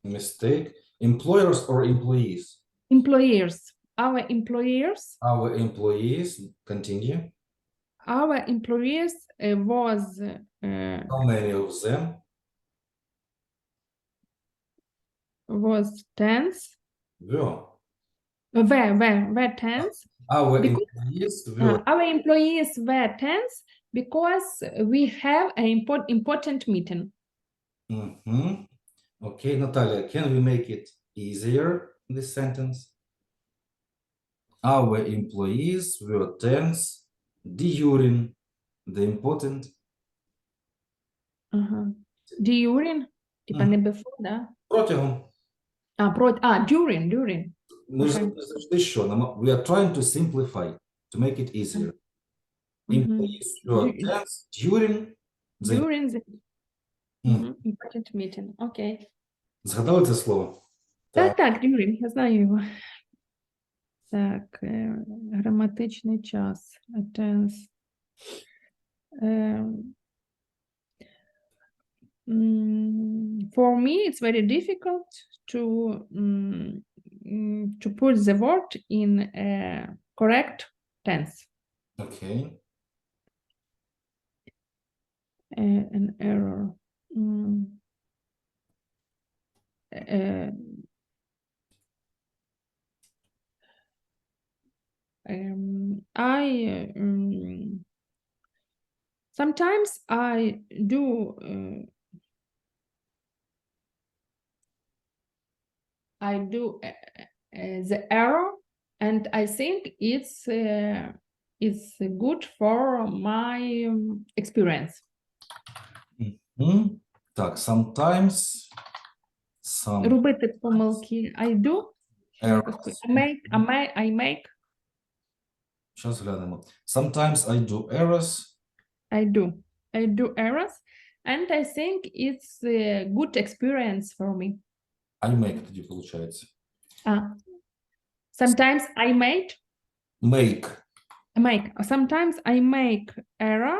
Mistake. Employers or employees?
Employers. Our employers.
Our employees, continue.
Our employees was
How many of them?
tense.
Were.
Were tense.
Our
Because-
employees were.
Our employees were tense because we have an important meeting.
Okay, Natalia, can we make it easier, this sentence? Our employees were tense during the important.
Ага. During, типа не before, да?
Протягом.
During.
Ми ж
Okay.
завжди що? We are trying to simplify, to make it easier. Employees were tense during the...
During the
Мгм.
important meeting. Окей.
Згадали це слово?
Так, during, я знаю його. Так, граматичний час. Tense. For me, it's very difficult to put the word in a correct tense.
Окей.
An error. Sometimes I do the error, and I think it's good for my experience.
Так, sometimes some
Робити помилки. I do.
errors.
I make.
Зараз глянемо. Sometimes I do errors.
I do errors, and I think it's a good experience for me.
I make тоді виходить.
Sometimes I make. Sometimes I make error,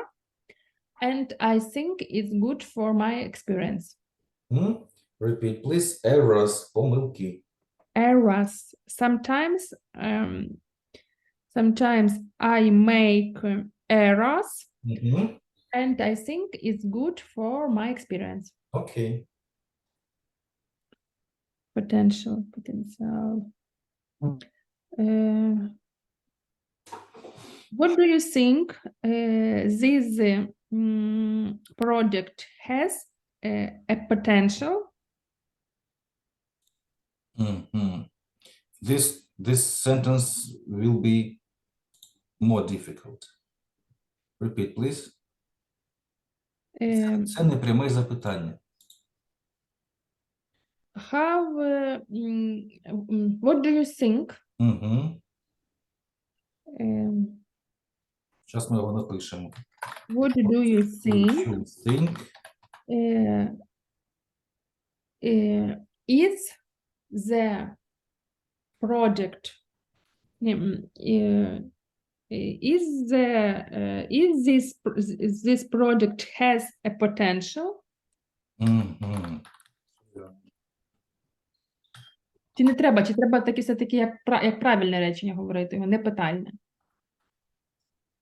and I think it's good for my experience.
Repeat, please. Errors, помилки.
Errors. Sometimes I make errors, and I think it's good for my experience.
Окей.
Potential. What do you think this project has a potential?
This sentence will be more difficult. Repeat, please. Це не пряме запитання.
What do you think?
Зараз ми його напишемо.
What do you think?
You think
Is the project This project has a potential?
Мгм.
Чи не треба? Чи треба таки все-таки як правильне речення говорити його, не питальне?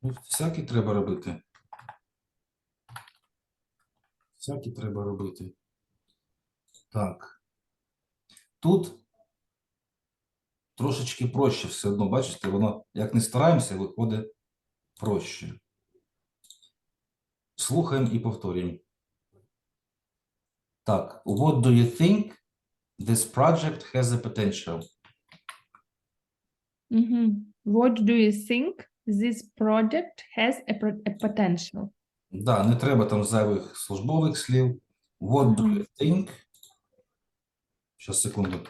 Ну, всякі треба робити. Всякі треба робити. Так. Тут трошечки проще все одно, бачите, воно, як не стараємося, виходить проще. Слухаємо і повторюємо. Так, what do you think this project has a potential?
What do you think this project has a potential?
Да, не треба там зайвих службових слів. What do you think? Щас, секунду.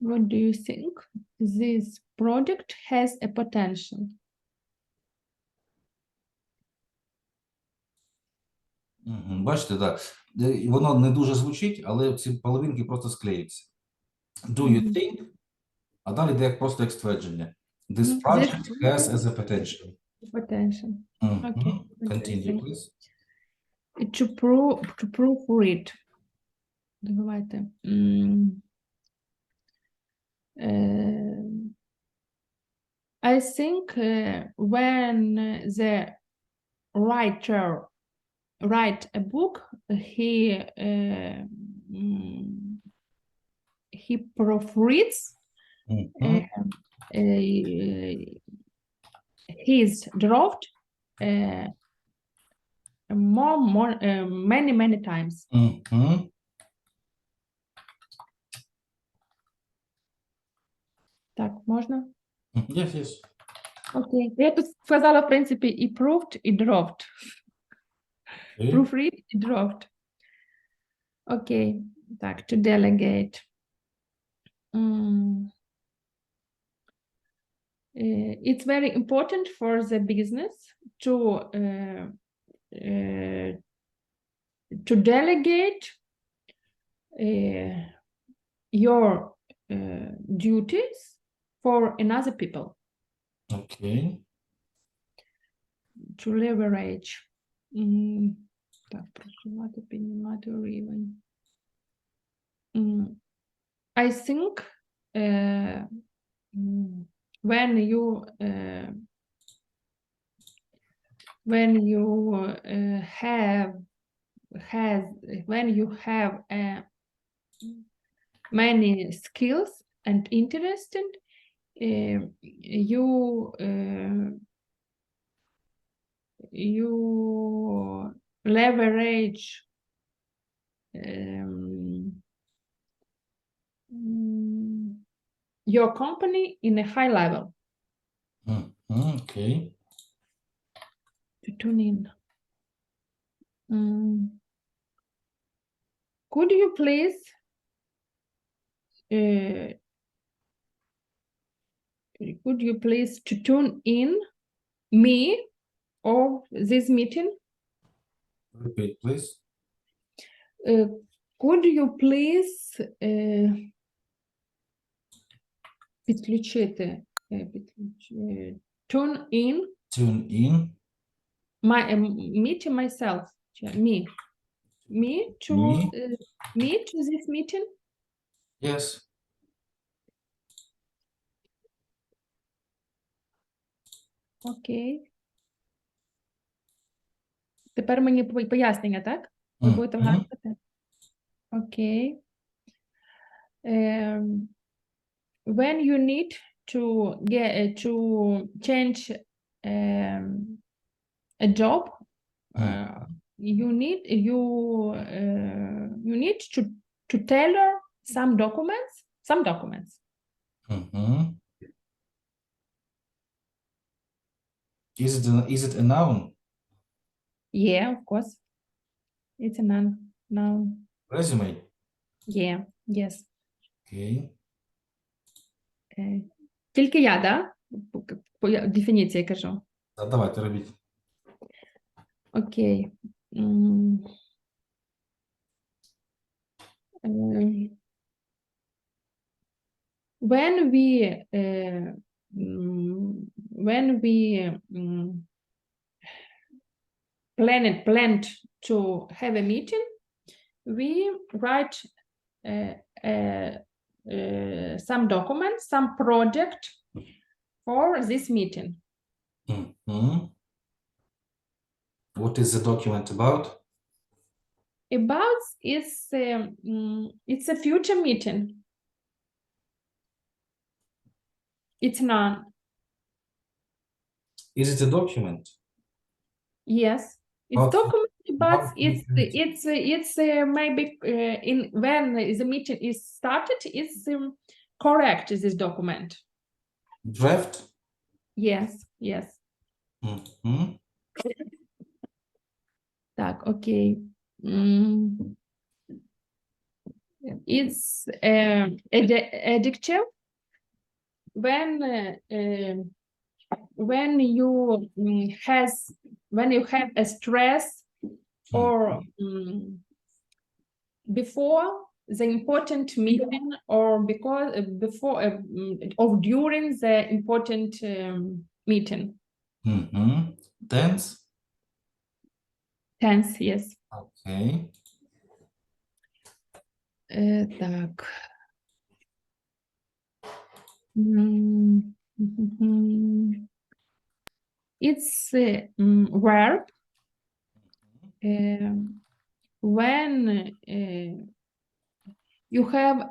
What do you think this project has a potential?
Бачите, так. Воно не дуже звучить, але ці половинки просто склеються. Do you think? А далі йде просто як ствердження. This project has as a potential.
Potential.
Мгм.
Okay.
Continue, please.
To proofread. Давайте. I think when the writer write a book, he proofreads
Мгм.
his draft many times.
Мгм.
Так, можна?
Yes, yes.
Окей. Я тут сказала, в принципі, і proofed, і draft.
Okay.
Proofread і draft. Окей. Так, to delegate. It's very important for the business to delegate your duties for another people,
Okay.
to leverage. Так, просувати, піднімати рівень. I think when you have many skills and interested, you leverage your company in a high level.
Okay.
To tune in. Could you please to tune in me or this meeting?
Repeat, please.
Could you please підключити, tune in
Tune in.
me to myself, me to this meeting?
Yes.
Окей. Тепер мені пояснення, так? Ви будете вгадувати? Окей. When you need to change a job, you need to tailor some documents.
Is it a noun?
Yeah, of course. It's a noun.
Resume?
Yeah, yes.
Okay.
Тільки я, да? По дефініції кажу.
Давайте робіть.
Окей. When we planned to have a meeting, we write some documents, some project for this meeting.
Mhm. What is the document about?
About it's a future meeting. It's none.
Is it a document?
Yes, it's
How-
document, but
how
it's maybe in when the meeting is started, it's correct this document.
Draft?
Yes, yes.
Mhm.
Так, okay. It's adjective when you have a stress or before the important meeting or because before or during the important meeting.
Mhm. Tense?
Tense, yes.
Okay.
Так. It's verb when you have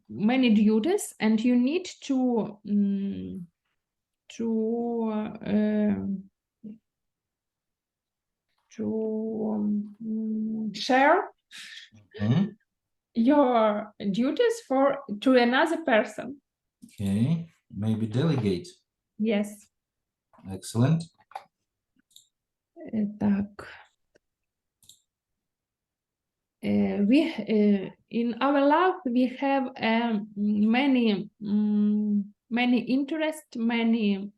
many duties and you need to share
Mhm.
your duties to another person.
Okay. Maybe delegate.
Yes.
Excellent.
Так. We in our life we have many interest, many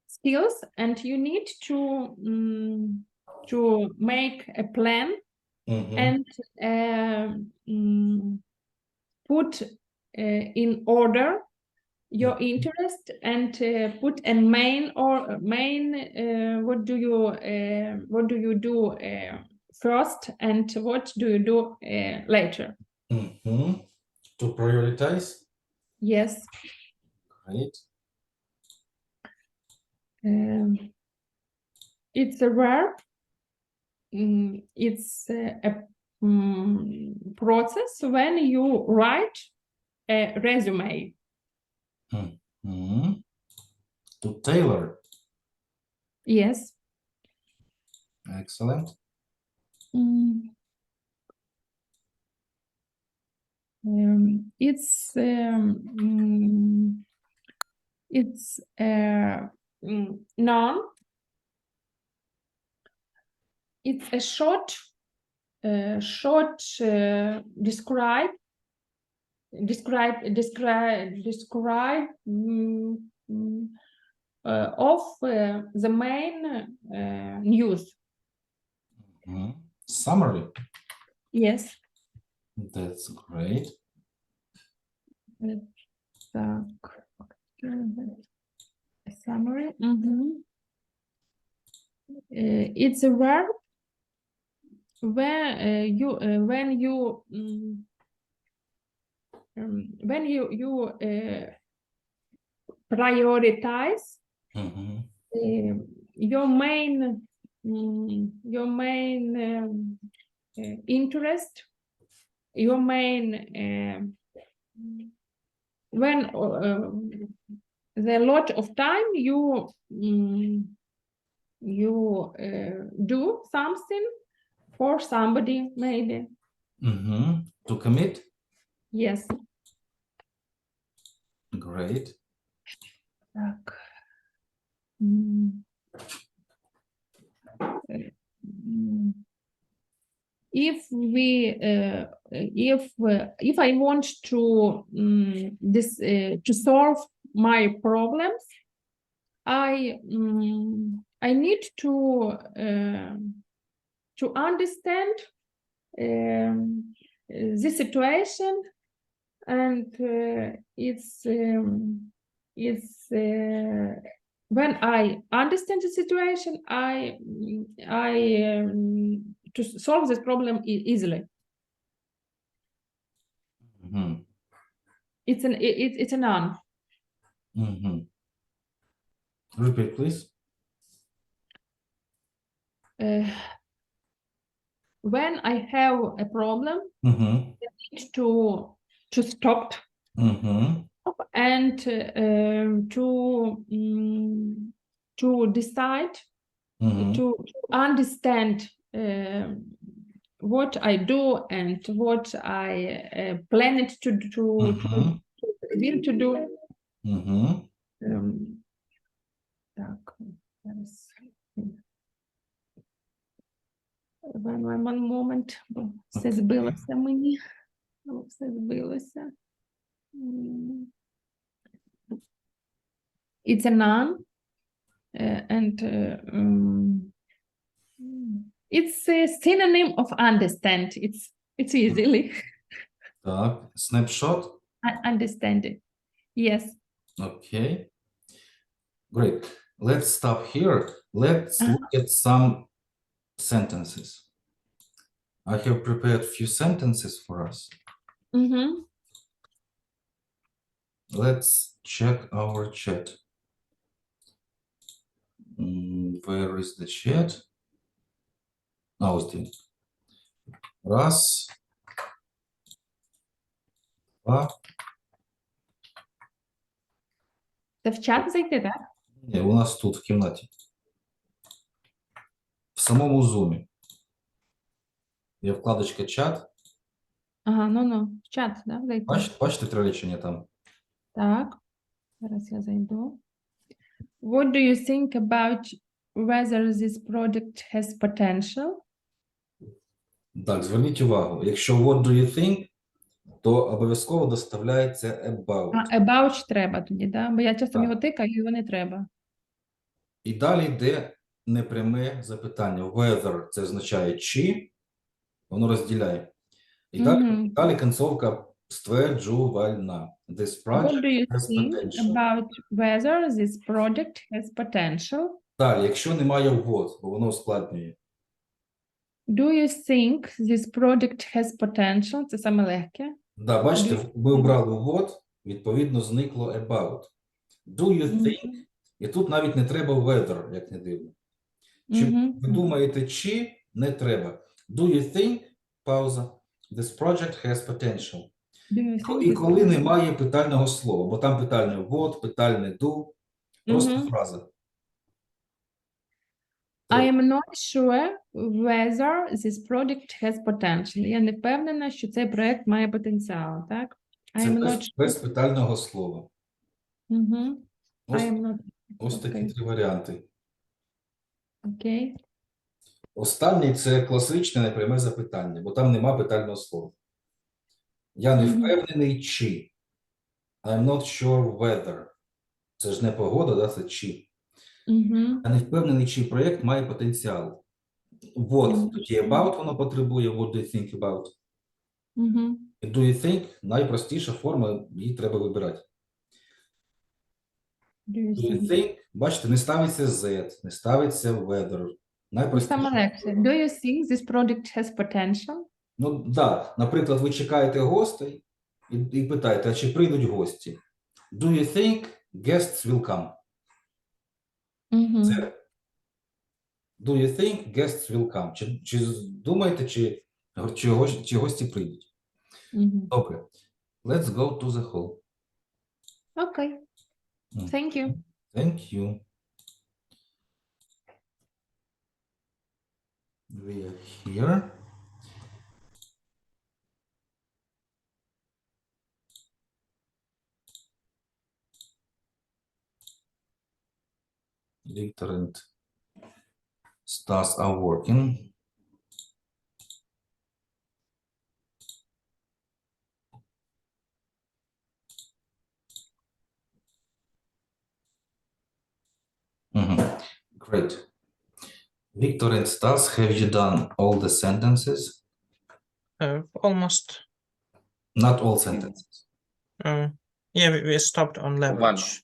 skills, and you need to make a plan
Mhm.
and put in order your interest and put a main what do you do first and what do you do later.
Mhm. To prioritize.
Yes.
Great.
It's a verb. It's a process when you write a resume.
Mhm. To tailor.
Yes.
Excellent.
It's noun. It's a short describe of the main news.
Mhm. Summary.
Yes.
That's great.
Так. Summary. It's a verb where when you prioritize
Mhm.
your main interest, your main when the lot of time you do something for somebody maybe.
Mhm. To commit.
Yes.
Great.
Так. If I want to to solve my problems, I I need to understand the situation, and when I understand the situation, to solve this problem easily.
Мгм.
It's a noun.
Мгм. Repeat, please.
When I have a problem,
Мгм.
to stop
Мгм.
and to decide,
Мгм.
to understand what I do and what I planned
Мгм.
will to do.
Мгм.
Так, зараз. One moment, бо все
Окей.
збилося мені. Все збилося. It's a noun, and it's a synonym of understand. It's easily
Так, snapshot.
understand it. Yes.
Okay. Great. Let's stop here. Let's
Uh-huh.
look at some sentences. I have prepared few sentences for us.
Mhm.
Let's check our chat. Where is the chat? Oh, ось він. Раз, два.
Це в чат зайти, так?
Ні, у нас тут в кімнаті. В самому зумі. Є вкладочка чат.
Ага, ну, в чат, да, зайти.
Бачите три речення там?
Так, зараз я зайду. What do you think about whether this product has potential?
Так, зверніть увагу. Якщо what do you think, то обов'язково доставляється about.
About треба тоді, да? Бо я часом
Так.
його тикаю, його не треба.
І далі йде непряме запитання. Whether – це означає чи, воно розділяє. І далі кінцовка стверджувальна. This
What
project
do you
has
think
potential.
about whether this project has potential?
Далі, якщо немає what, бо воно ускладнює.
Do you think this product has potential? Це саме легке.
Да, бачите, ми обрали what, відповідно зникло about. Do you think? І тут навіть не треба whether, як не дивно. Чи ви думаєте, чи не треба? Do you think, пауза, this project has potential.
Do you think
І
this
коли
project-
немає питального слова, бо там питальне what, питальне do, просто фраза.
I am not sure whether this project has potential. Я не впевнена, що цей проект має потенціал, так? I
Це
am not
без
sure.
питального слова.
I am not.
Ось такі
Окей.
три варіанти.
Окей.
Останній – це класичне непряме запитання, бо там нема питального слова. Я не впевнений, чи. I'm not sure whether. Це ж не погода, да? Це чи. Я не впевнений, чи проєкт має потенціал. What, тоді about воно потребує, what do you think about. І do you think – найпростіша форма, її треба вибирати.
Do
Do you think, бачите, не ставиться Z, не ставиться weather.
Саме легше. Do you think this project has potential?
Ну, да. Наприклад, ви чекаєте гостей і питаєте, а чи прийдуть гості? Do you think guests will come? Це. Do you think guests will come? Чи думаєте, чи гості прийдуть? Добре. Let's go to the hall.
Окей. Thank you.
Thank you. We are here. Victor and Stas are working. Great. Victor and Stas, have you done all the sentences?
Almost.
Not all sentences.
Yeah, we stopped on leverage.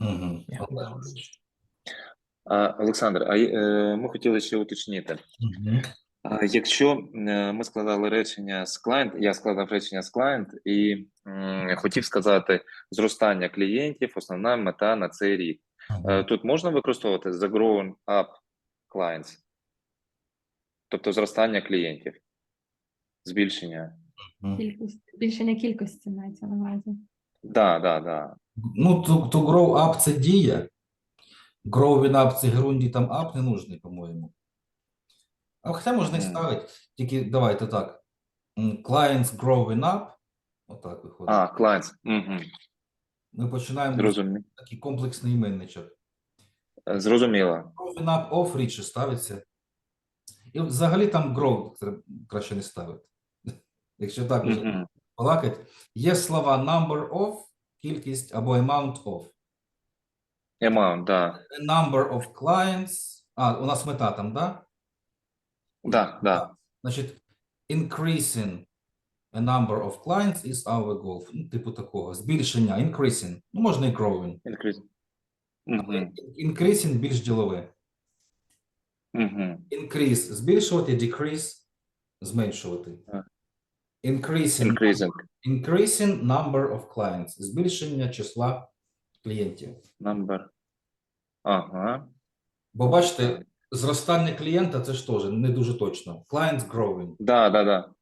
Мгм.
Yeah.
On leverage.
Олександр, ми хотіли ще уточнити.
Мгм.
Якщо ми складали речення з клієнт, я складав речення з клієнт і хотів сказати зростання клієнтів, основна мета на цей рік.
Мгм.
Тут можна використовувати the growing up clients, тобто зростання клієнтів, збільшення.
Мгм.
Збільшення кількості мається на увазі.
Да.
Ну, to grow up – це дія. Growing up – це грунді, там up не нужний, по-моєму. А хоча можна і
Мгм.
ставити, тільки давайте так. Clients growing up. Отак виходить.
Clients. Угу.
Ми починаємо
Зрозуміло.
такий комплексний іменничок.
Зрозуміло.
Growing up off рідше ставиться. І взагалі там grow краще не ставити. Якщо так вже
Угу.
балакать. Є слова number of, кількість або amount of.
Amount, да.
A number of clients. У нас мета там, да?
Да.
Значить, increasing a number of clients is our goal. Ну, типу такого. Збільшення, increasing. Ну, можна і growing.
Increase. Угу.
Increasing більш ділове.
Угу.
Increase – збільшувати, decrease – зменшувати. Increasing number of clients – збільшення числа клієнтів.
Number. Ага.
Бо бачите, зростання клієнта – це ж теж не дуже точно. Clients growing.
Да.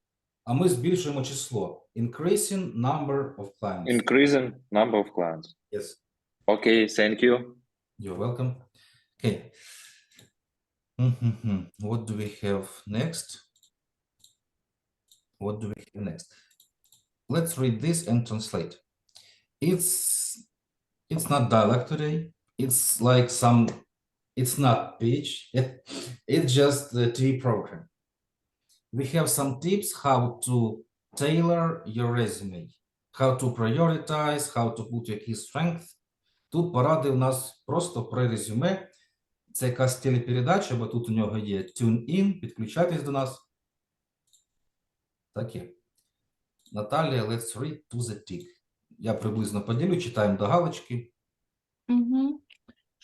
А ми збільшуємо число. Increasing number of clients.
Increasing number of clients.
Yes.
Okay, thank you.
You're welcome. Okay. What do we have next? Let's read this and translate. It's not dialogue today. It's like it's not pitch. It's just the TV program. We have some tips how to tailor your resume, how to prioritize, how to put your key strength. Тут поради у нас просто про резюме. Це якась телепередача, бо тут у нього є Tune in, підключайтесь до нас. Таке. Наталія, let's read to the tick. Я приблизно поділю, читаємо до галочки.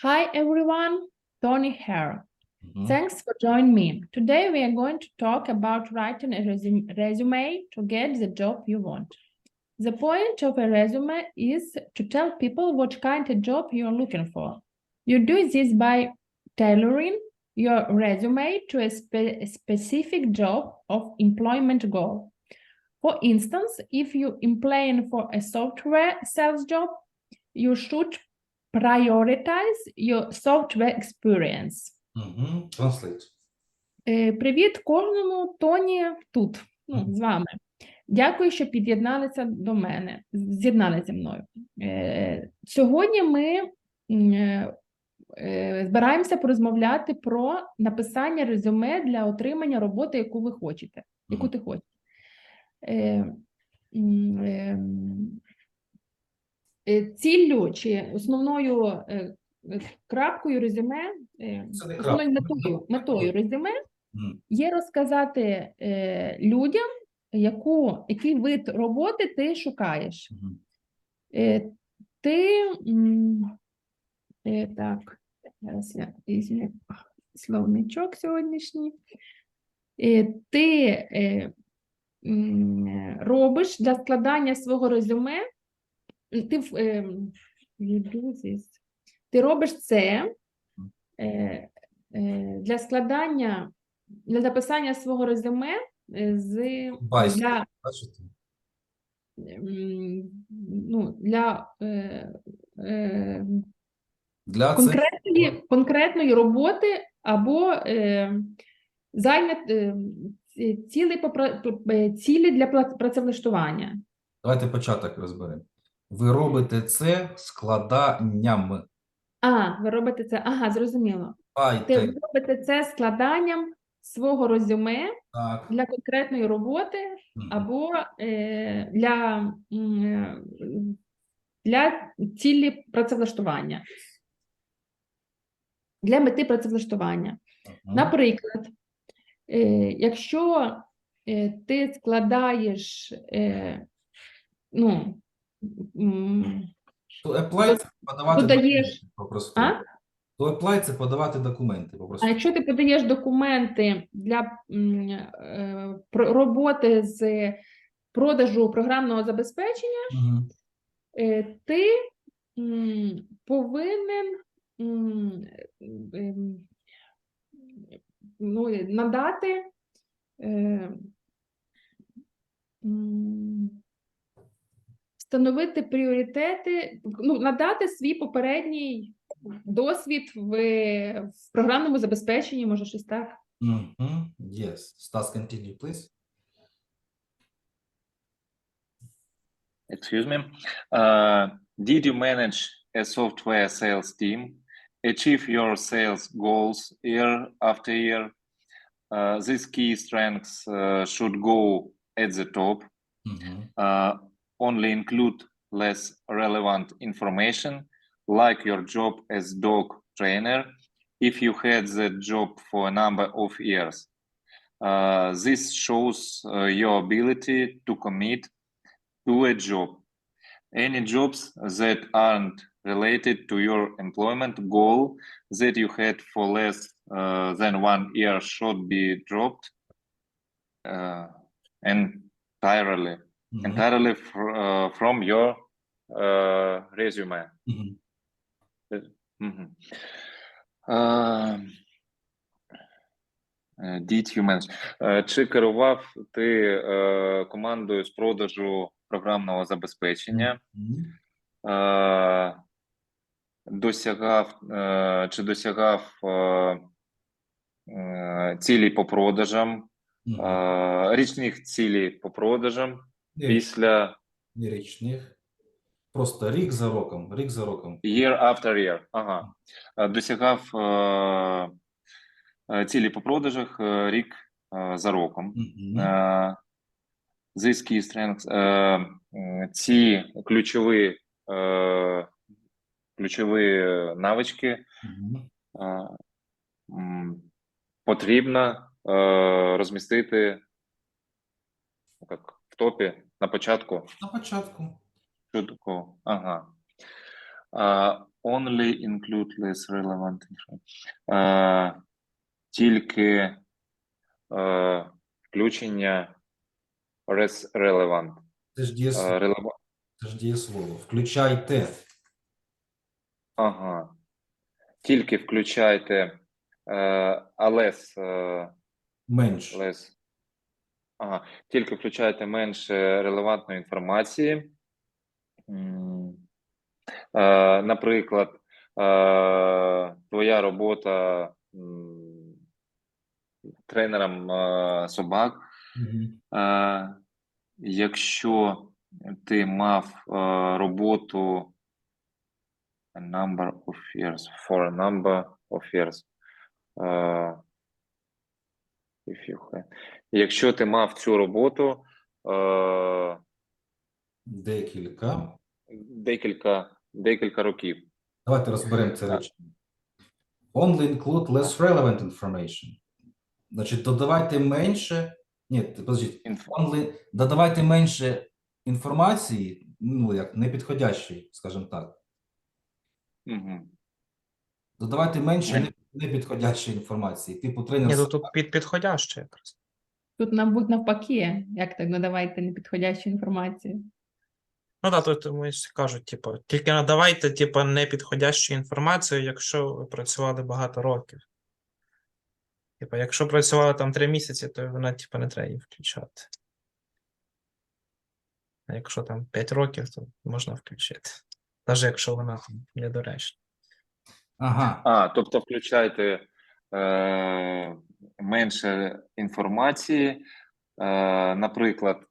Hi everyone, Tony here. Thanks for joining me. Today we are going to talk about writing a resume to get the job you want. The point of a resume is to tell people what kind of job you are looking for. You do this by tailoring your resume to a specific job of employment goal. For instance, if you're applying for a software sales job, you should prioritize your software experience.
Translate.
Привіт кожному, Тоні тут, з вами. Дякую, що під'єдналися до мене, з'єднали зі мною. Сьогодні ми збираємося порозмовляти про написання резюме для отримання роботи, яку ви хочете, яку ти хочеш. Ціллю чи основною крапкою резюме, основною метою резюме є розказати людям, який вид роботи ти шукаєш. Так, зараз я візьму словничок сьогоднішній. Ти робиш для складання свого резюме, ти робиш це для складання, для написання свого резюме для конкретної роботи або цілі для працевлаштування.
Давайте початок розберемо. Ви робите це складанням.
Ви робите це, зрозуміло. Ви робите це складанням свого резюме для конкретної роботи або для цілі працевлаштування. для мети працевлаштування.
Мгм.
Наприклад, якщо ти складаєш, ну,
To apply – це подавати
додаєш,
документи по-простому.
а?
To apply – це подавати документи
А
по-простому.
якщо ти подаєш документи для роботи з продажу програмного забезпечення,
Мгм.
ти повинен надати встановити пріоритети, надати свій попередній досвід в програмному забезпеченні, може щось так.
Мгм. Yes. Stas, continue, please.
Excuse me. Did you manage a software sales team, achieve your sales goals year after year? These key strengths should go at the top.
Мгм.
Only include less relevant information, like your job as dog trainer, if you had that job for a number of years. This shows your ability to commit to a job. Any jobs that aren't related to your employment goal that you had for less than 1 year should be dropped entirely
Мгм.
from your resume.
Мгм.
Mhm. Did you manage? Чи керував ти командою з продажу програмного забезпечення?
Мгм.
Чи досягав цілей по продажам,
Мгм.
річних цілей по продажам
Ні,
після
ні річних. Просто рік за роком, рік за роком.
year after year. Ага. Досягав цілі по продажах рік за роком.
Мгм.
These key strengths, ці ключові навички
Мгм.
потрібно розмістити як, в топі на початку.
На початку.
Чудово. Ага. Only include less relevant information. Тільки включення relevant.
Це ж дієслово. Це ж дієслово. Включайте.
Ага. Тільки включайте less,
Менше.
less. Ага. Тільки включайте менше релевантної інформації. Наприклад, твоя робота тренером собак.
Мгм.
Якщо ти мав роботу a number of years, for a number of years. If you had. Якщо ти мав цю роботу
Декілька.
декілька років.
Давайте розберемо це речення. Only include less relevant information. Значить, додавайте менше. Ні, подождіть. Додавайте менше інформації, як непідходящої, скажімо так.
Угу.
Додавайте менше непідходящої інформації. Типу
Ні,
тренер.
тут підходяще якраз.
Тут, мабуть, навпаки, як так надавайте непідходящу інформацію.
Ну так, тут ми ж кажуть, типу, тільки надавайте, типу, непідходящу інформацію, якщо ви працювали багато років. Типу, якщо працювали там 3 місяці, то вона, типу, не треба її включати. А якщо там 5 років, то можна включити. Навіть якщо вона там недоречна.
Ага.
Тобто включайте менше інформації, наприклад,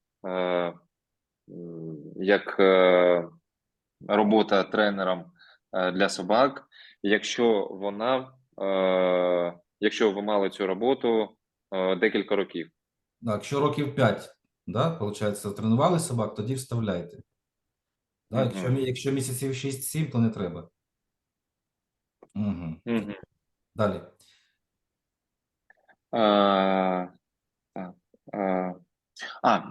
як робота тренером для собак, якщо ви мали цю роботу декілька років.
Так, якщо років 5, да, виходить, тренували собак, тоді вставляйте. Да, якщо місяців 6-7, то не треба. Угу.
Угу.
Далі.
Так,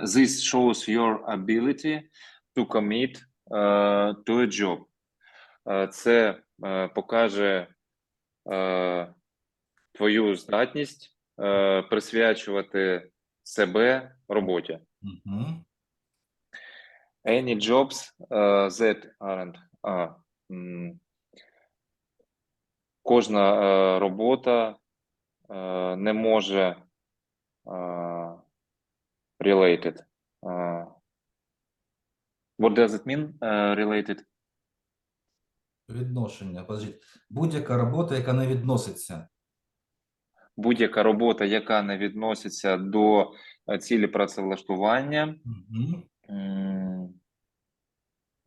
this shows your ability to commit to a job. Це покаже твою здатність присвячувати себе роботі.
Угу.
Any jobs that aren't. Кожна робота не може related. What does it mean, related?
Відношення. Подождіть. Будь-яка робота, яка не відноситься.
Будь-яка робота, яка не відноситься до цілі працевлаштування,
Угу.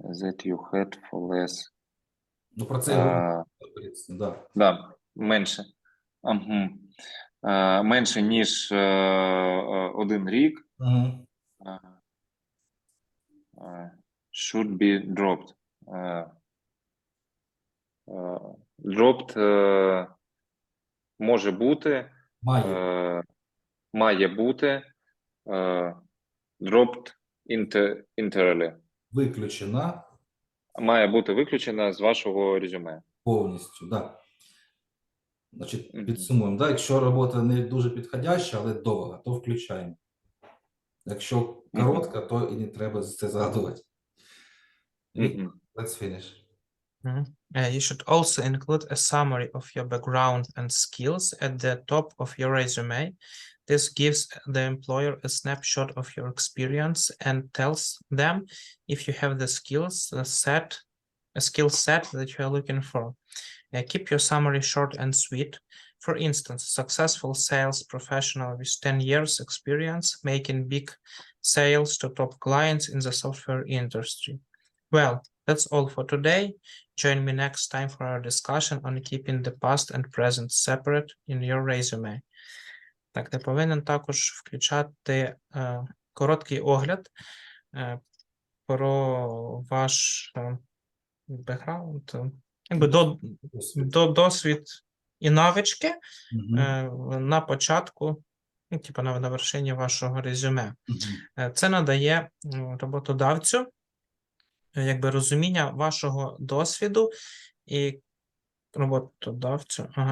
that you had for less.
Ну, про це і говоримо. Да.
Да, менше. Менше, ніж 1 рік.
Угу.
Should be dropped. Dropped може бути, має бути dropped entirely.
Виключена
Має бути виключена з вашого резюме.
повністю, да. Значить,
Мгм.
підсумуємо. Да? Якщо робота не дуже підходяща, але довга, то включаємо. Якщо коротка, то і не треба це згадувати.
Мгм.
Let's finish.
You should also include a summary of your background and skills at the top of your resume. This gives the employer a snapshot of your experience and tells them if you have the skill set that you are looking for. Keep your summary short and sweet. For instance, successful sales professional with 10 years experience making big sales to top clients in the software industry. Well, that's all for today. Join me next time for our discussion on keeping the past and present separate in your resume. Так, ти повинен також включати короткий огляд про ваш бекграунд, якби досвід і навички на початку, ну, типу на вершині вашого резюме. Це надає роботодавцю якби розуміння вашого досвіду і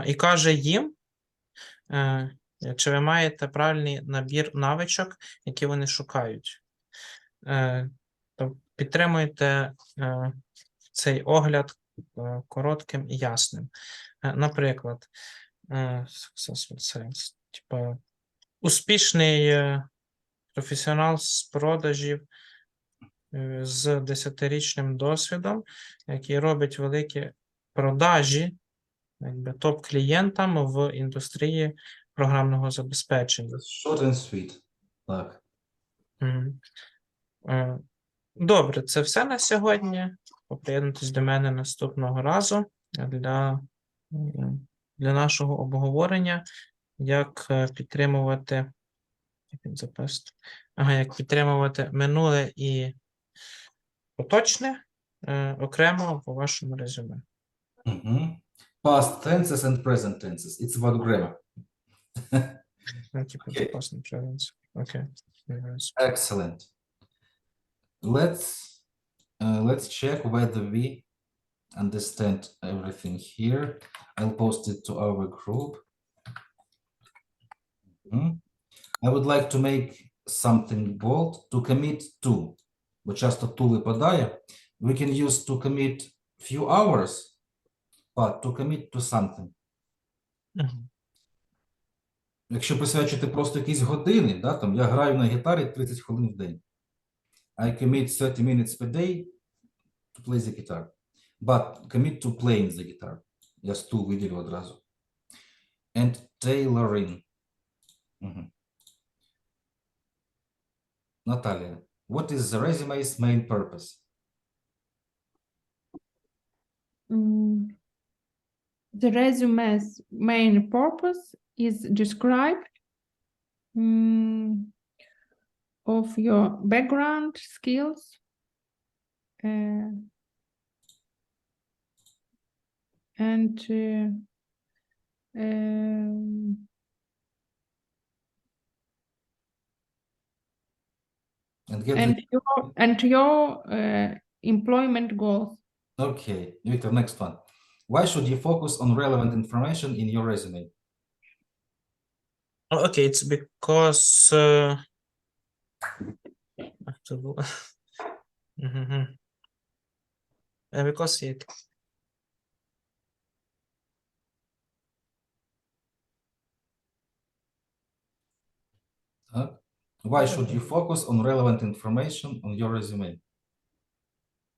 і каже їм, чи ви маєте правильний набір навичок, які вони шукають. То підтримуйте цей огляд коротким і ясним. Наприклад, successful sales, типу, успішний професіонал з продажів з 10-річним досвідом, який робить великі продажі якби топ-клієнтам в індустрії програмного забезпечення.
Short and sweet. Так.
Добре, це все на сьогодні. Приєднуйтесь до мене наступного разу для нашого обговорення, як підтримувати як підтримувати минуле і поточне окремо по вашому резюме.
Past tenses and present tenses. It's about grammar.
Okay.
Excellent. Let's check whether we understand everything here. I'll post it to our group. I would like to make something bold. To commit to. Бо часто to випадає. We can use to commit few hours, but to commit to something. Якщо присвячити просто якісь години, да, там я граю на гітарі 30 хвилин в день. I commit 30 minutes per day to play the guitar. But commit to playing the guitar. Я стул виділю одразу. And tailoring. Наталія, what is the resume's main purpose?
The resume's main purpose is describe of your background, skills, and Um,
And get
and your employment goals.
Okay, Victor, next one. Why should you focus on relevant information in your resume?
Oh, okay, it's because Mhm. Because it
Why should you focus on relevant information on your resume?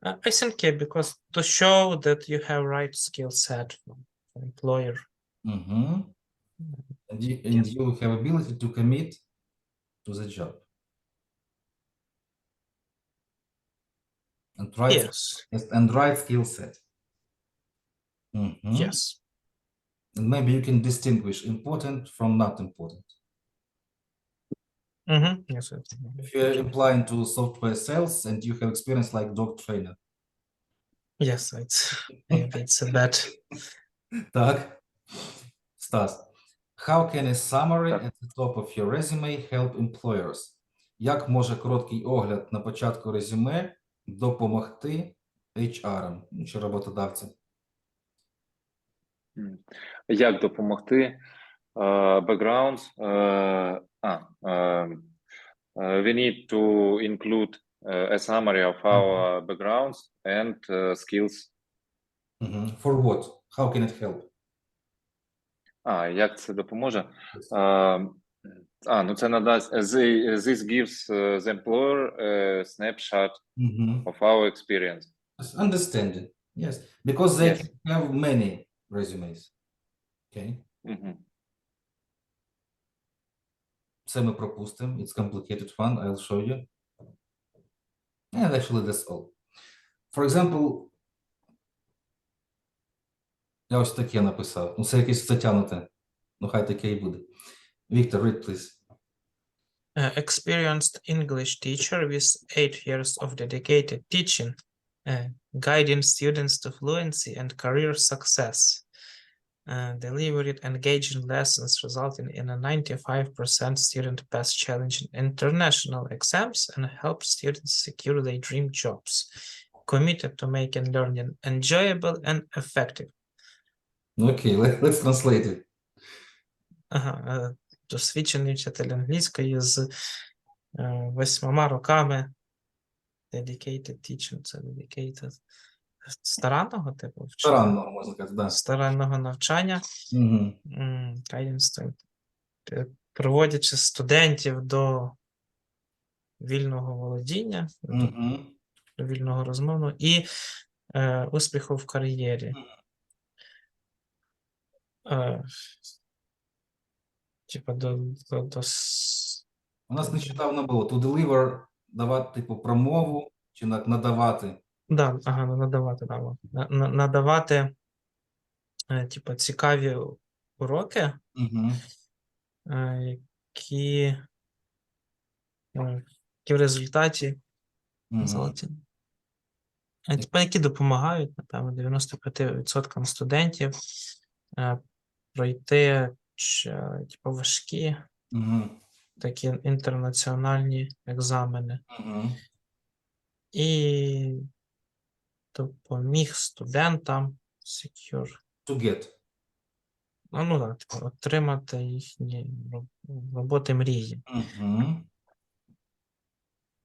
I think because to show that you have right skill set for employer.
Mm-hmm. And you have ability to commit to the job. And right,
Yes.
and right skill set. Mhm.
Yes.
And maybe you can distinguish important from not important.
Yes.
If you're applying to software sales and you have experience like dog trainer.
Yes, it's maybe it's a bad.
Так. Stas, how can a summary
Так.
at the top of your resume help employers? Як може короткий огляд на початку резюме допомогти HR-ам, чи роботодавцям?
Як допомогти? Backgrounds. We need to include a summary of our backgrounds and skills.
For what? How can it help?
Як це допоможе? Ну це надасть. This gives the employer a snapshot of our experience.
Understanding. Yes, because they
Yes.
can have many resumes. Okay. Це ми пропустимо. It's complicated one. I'll show you. And actually that's all. For example, я ось таке написав. Ну, це якесь затягнуте. Ну, хай таке і буде. Victor, read, please.
Experienced English teacher with 8 years of dedicated teaching, guiding students to fluency and career success. Delivered engaging lessons resulting in a 95% student pass challenge in international exams and help students secure their dream jobs. Committed to making learning enjoyable and effective.
Okay, let's translate it.
Досвідчений вчитель англійської з 8 роками dedicated teaching, це dedicated старанного типу вчення.
Старанного, можна сказати, да.
Старанного навчання. Guidance, проводячи студентів до вільного володіння, до вільного розмовного і успіху в кар'єрі. Типа
У нас нещодавно було to deliver, давати типу промову чи надавати.
Да, надавати, надавати типа цікаві уроки, які в результаті які допомагають, напевно, 95% студентів пройти типу, важкі такі інтернаціональні екзамени. І допоміг студентам secure.
To get.
Типу, отримати їхні роботи мрії.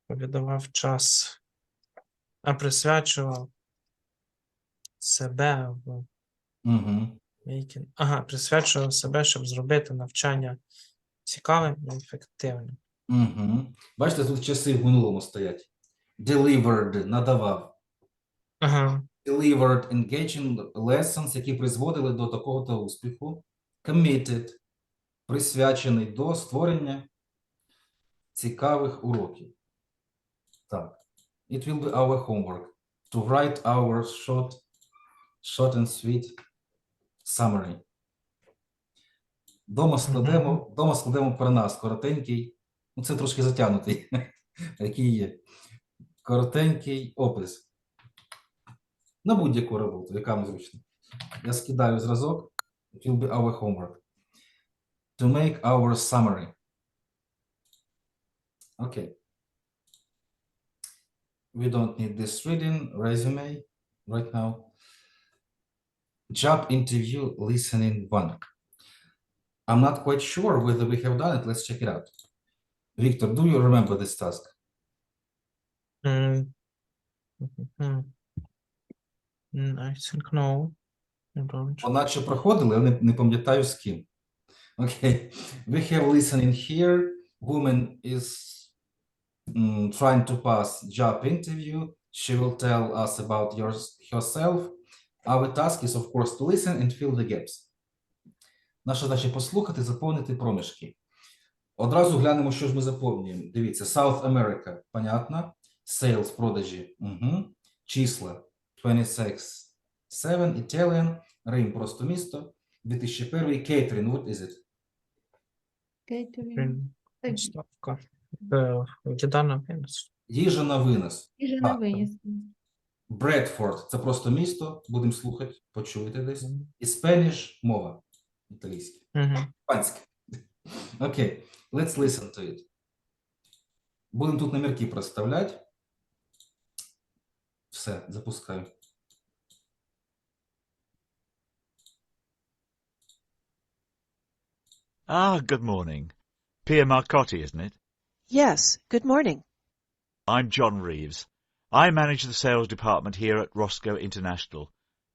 Віддавав час, присвячував себе в присвячував себе, щоб зробити навчання цікавим і ефективним.
Бачите, тут часи в минулому стоять. Delivered, надавав. Delivered engaging lessons, які призводили до такого-то успіху. Committed, присвячений до створення цікавих уроків. Так. It will be our homework to write our short and sweet summary. Дома складемо про нас коротенький, ну це трошки затягнутий, який є. Коротенький опис. На будь-яку роботу, яка вам зручна. Я скидаю зразок. It will be our homework. To make our summary. Okay. We don't need this reading resume right now. Job interview listening 1. I'm not quite sure whether we have done it. Let's check it out. Victor, do you remember this task?
Mm, I think no. I don't.
Наче проходили, але не пам'ятаю з ким. Okay. We have listening here. Woman is trying to pass job interview. She will tell us about herself. Our task is, of course, to listen and fill the gaps. Наша задача послухати, заповнити проміжки. Одразу глянемо, що ж ми заповнюємо. Дивіться, South America, понятно. Sales, продажі. Угу. Числа. 26, 7, Italian. Рим, просто місто. 2001, catering, what is it?
Catering.
Ставка. Їда на винос.
Їжа на винос.
Їжа на
Так.
виніс.
Бредфорд – це просто місто, будемо слухати, почуєте десь. І Spanish – мова, італійська, іспанська. Окей, let's listen to it. Будемо тут номерки проставляти. Все, запускаю.
Good morning. Pia Marcotti, isn't it?
Yes, good morning.
I'm John Reeves. I manage the sales department here at Roscoe International.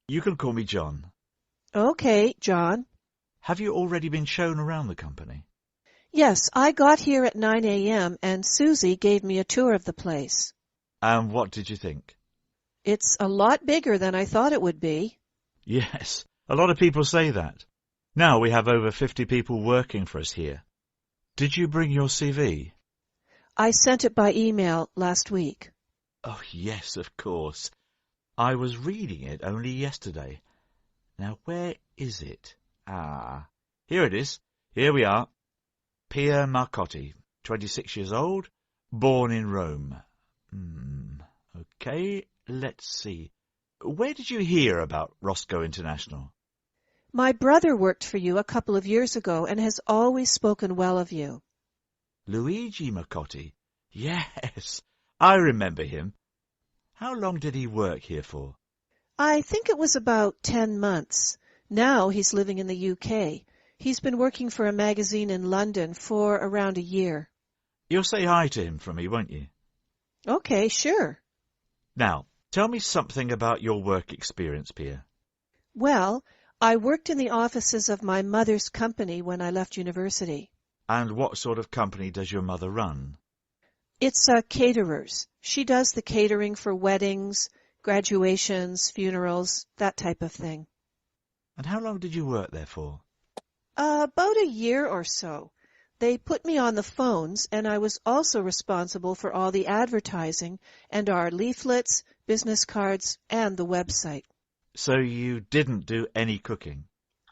You can call me John.
Okay, John.
Have you already been shown around the company?
Yes, I got here at 9 a.m. and Susie gave me a tour of the place.
And what did you think?
It's a lot bigger than I thought it would be.
Yes, a lot of people say that. Now we have over 50 people working for us here. Did you bring your CV?
I sent it by email last week.
Oh, yes, of course. I was reading it only yesterday. Now, where is it? Here it is. Here we are. Pia Marcotti, 26 years old, born in Rome. Okay, let's see. Where did you hear about Roscoe International?
My brother worked for you a couple of years ago and has always spoken well of you.
Luigi Marcotti? Yes, I remember him. How long did he work here for?
I think it was about 10 months. Now he's living in the UK. He's been working for a magazine in London for around a year.
You'll say hi to him for me, won't you?
Okay, sure.
Now, tell me something about your work experience, Pia.
Well, I worked in the offices of my mother's company when I left university.
And what sort of company does your mother run?
It's caterers. She does the catering for weddings, graduations, funerals, that type of thing.
And how long did you work there for?
About a year or so. They put me on the phones, and I was also responsible for all the advertising and our leaflets, business cards, and the website.
So you didn't do any cooking?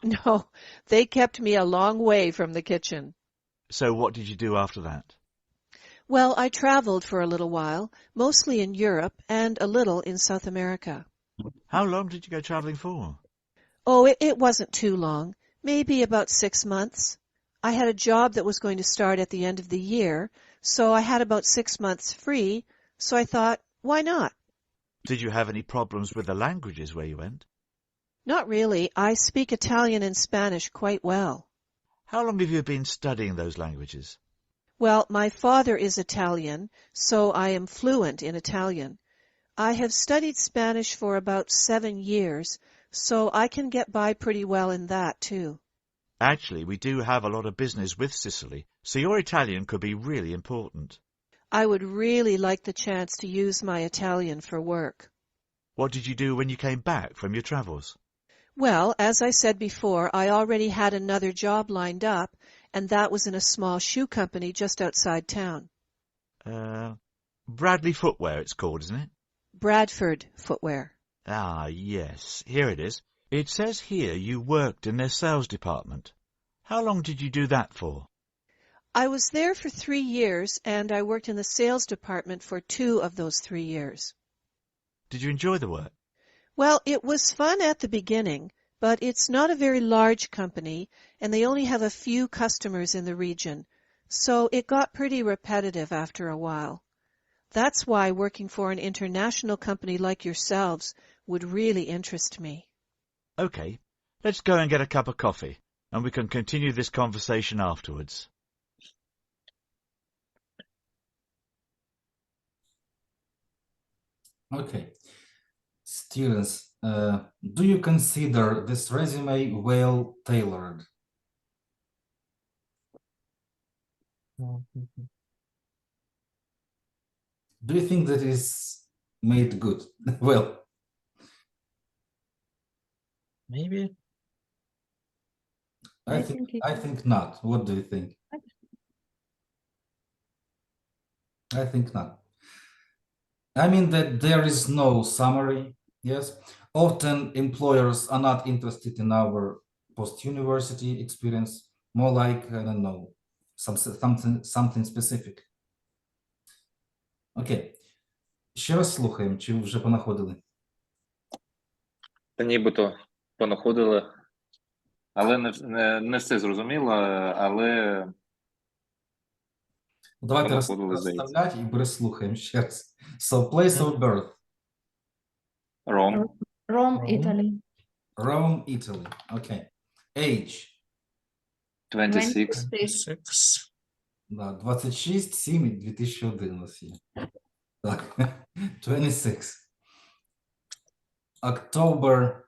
No, they kept me a long way from the kitchen.
So what did you do after that?
Well, I traveled for a little while, mostly in Europe and a little in South America.
How long did you go travelling for?
Oh, it wasn't too long, maybe about 6 months. I had a job that was going to start at the end of the year, so I had about 6 months free, so I thought, why not?
Did you have any problems with the languages where you went?
Not really. I speak Italian and Spanish quite well.
How long have you been studying those languages?
Well, my father is Italian, so I am fluent in Italian. I have studied Spanish for about 7 years, so I can get by pretty well in that, too.
Actually, we do have a lot of business with Sicily, so your Italian could be really important.
I would really like the chance to use my Italian for work.
What did you do when you came back from your travels?
Well, as I said before, I already had another job lined up, and that was in a small shoe company just outside town.
Bradley Footwear it's called, isn't it?
Bradford Footwear.
Yes, here it is. It says here you worked in their sales department. How long did you do that for?
I was there for 3 years, and I worked in the sales department for 2 of those 3 years.
Did you enjoy the work?
Well, it was fun at the beginning, but it's not a very large company, and they only have a few customers in the region, so it got pretty repetitive after a while. That's why working for an international company like yourselves would really interest me.
Okay, let's go and get a cup of coffee, and we can continue this conversation afterwards.
Okay. Students, do you consider this resume well tailored?
Mhm.
Do you think that is made good? Well,
Maybe.
I think
I think not. What do you think? I think not. I mean that there is no summary. Yes, often employers are not interested in our post-university experience. More like, I don't know, something specific. Окей. Ще раз слухаємо, чи вже понаходили?
Та нібито понаходили, але не все зрозуміло, але
Давайте
понаходили, здається.
розставляти і переслухаємо ще раз. So, place of birth.
Rome,
Rome,
Rome.
Italy.
Rome, Italy. Okay. Age.
26,
26.
Да, 26, 7 і 2001 у нас є. Так. 26. October.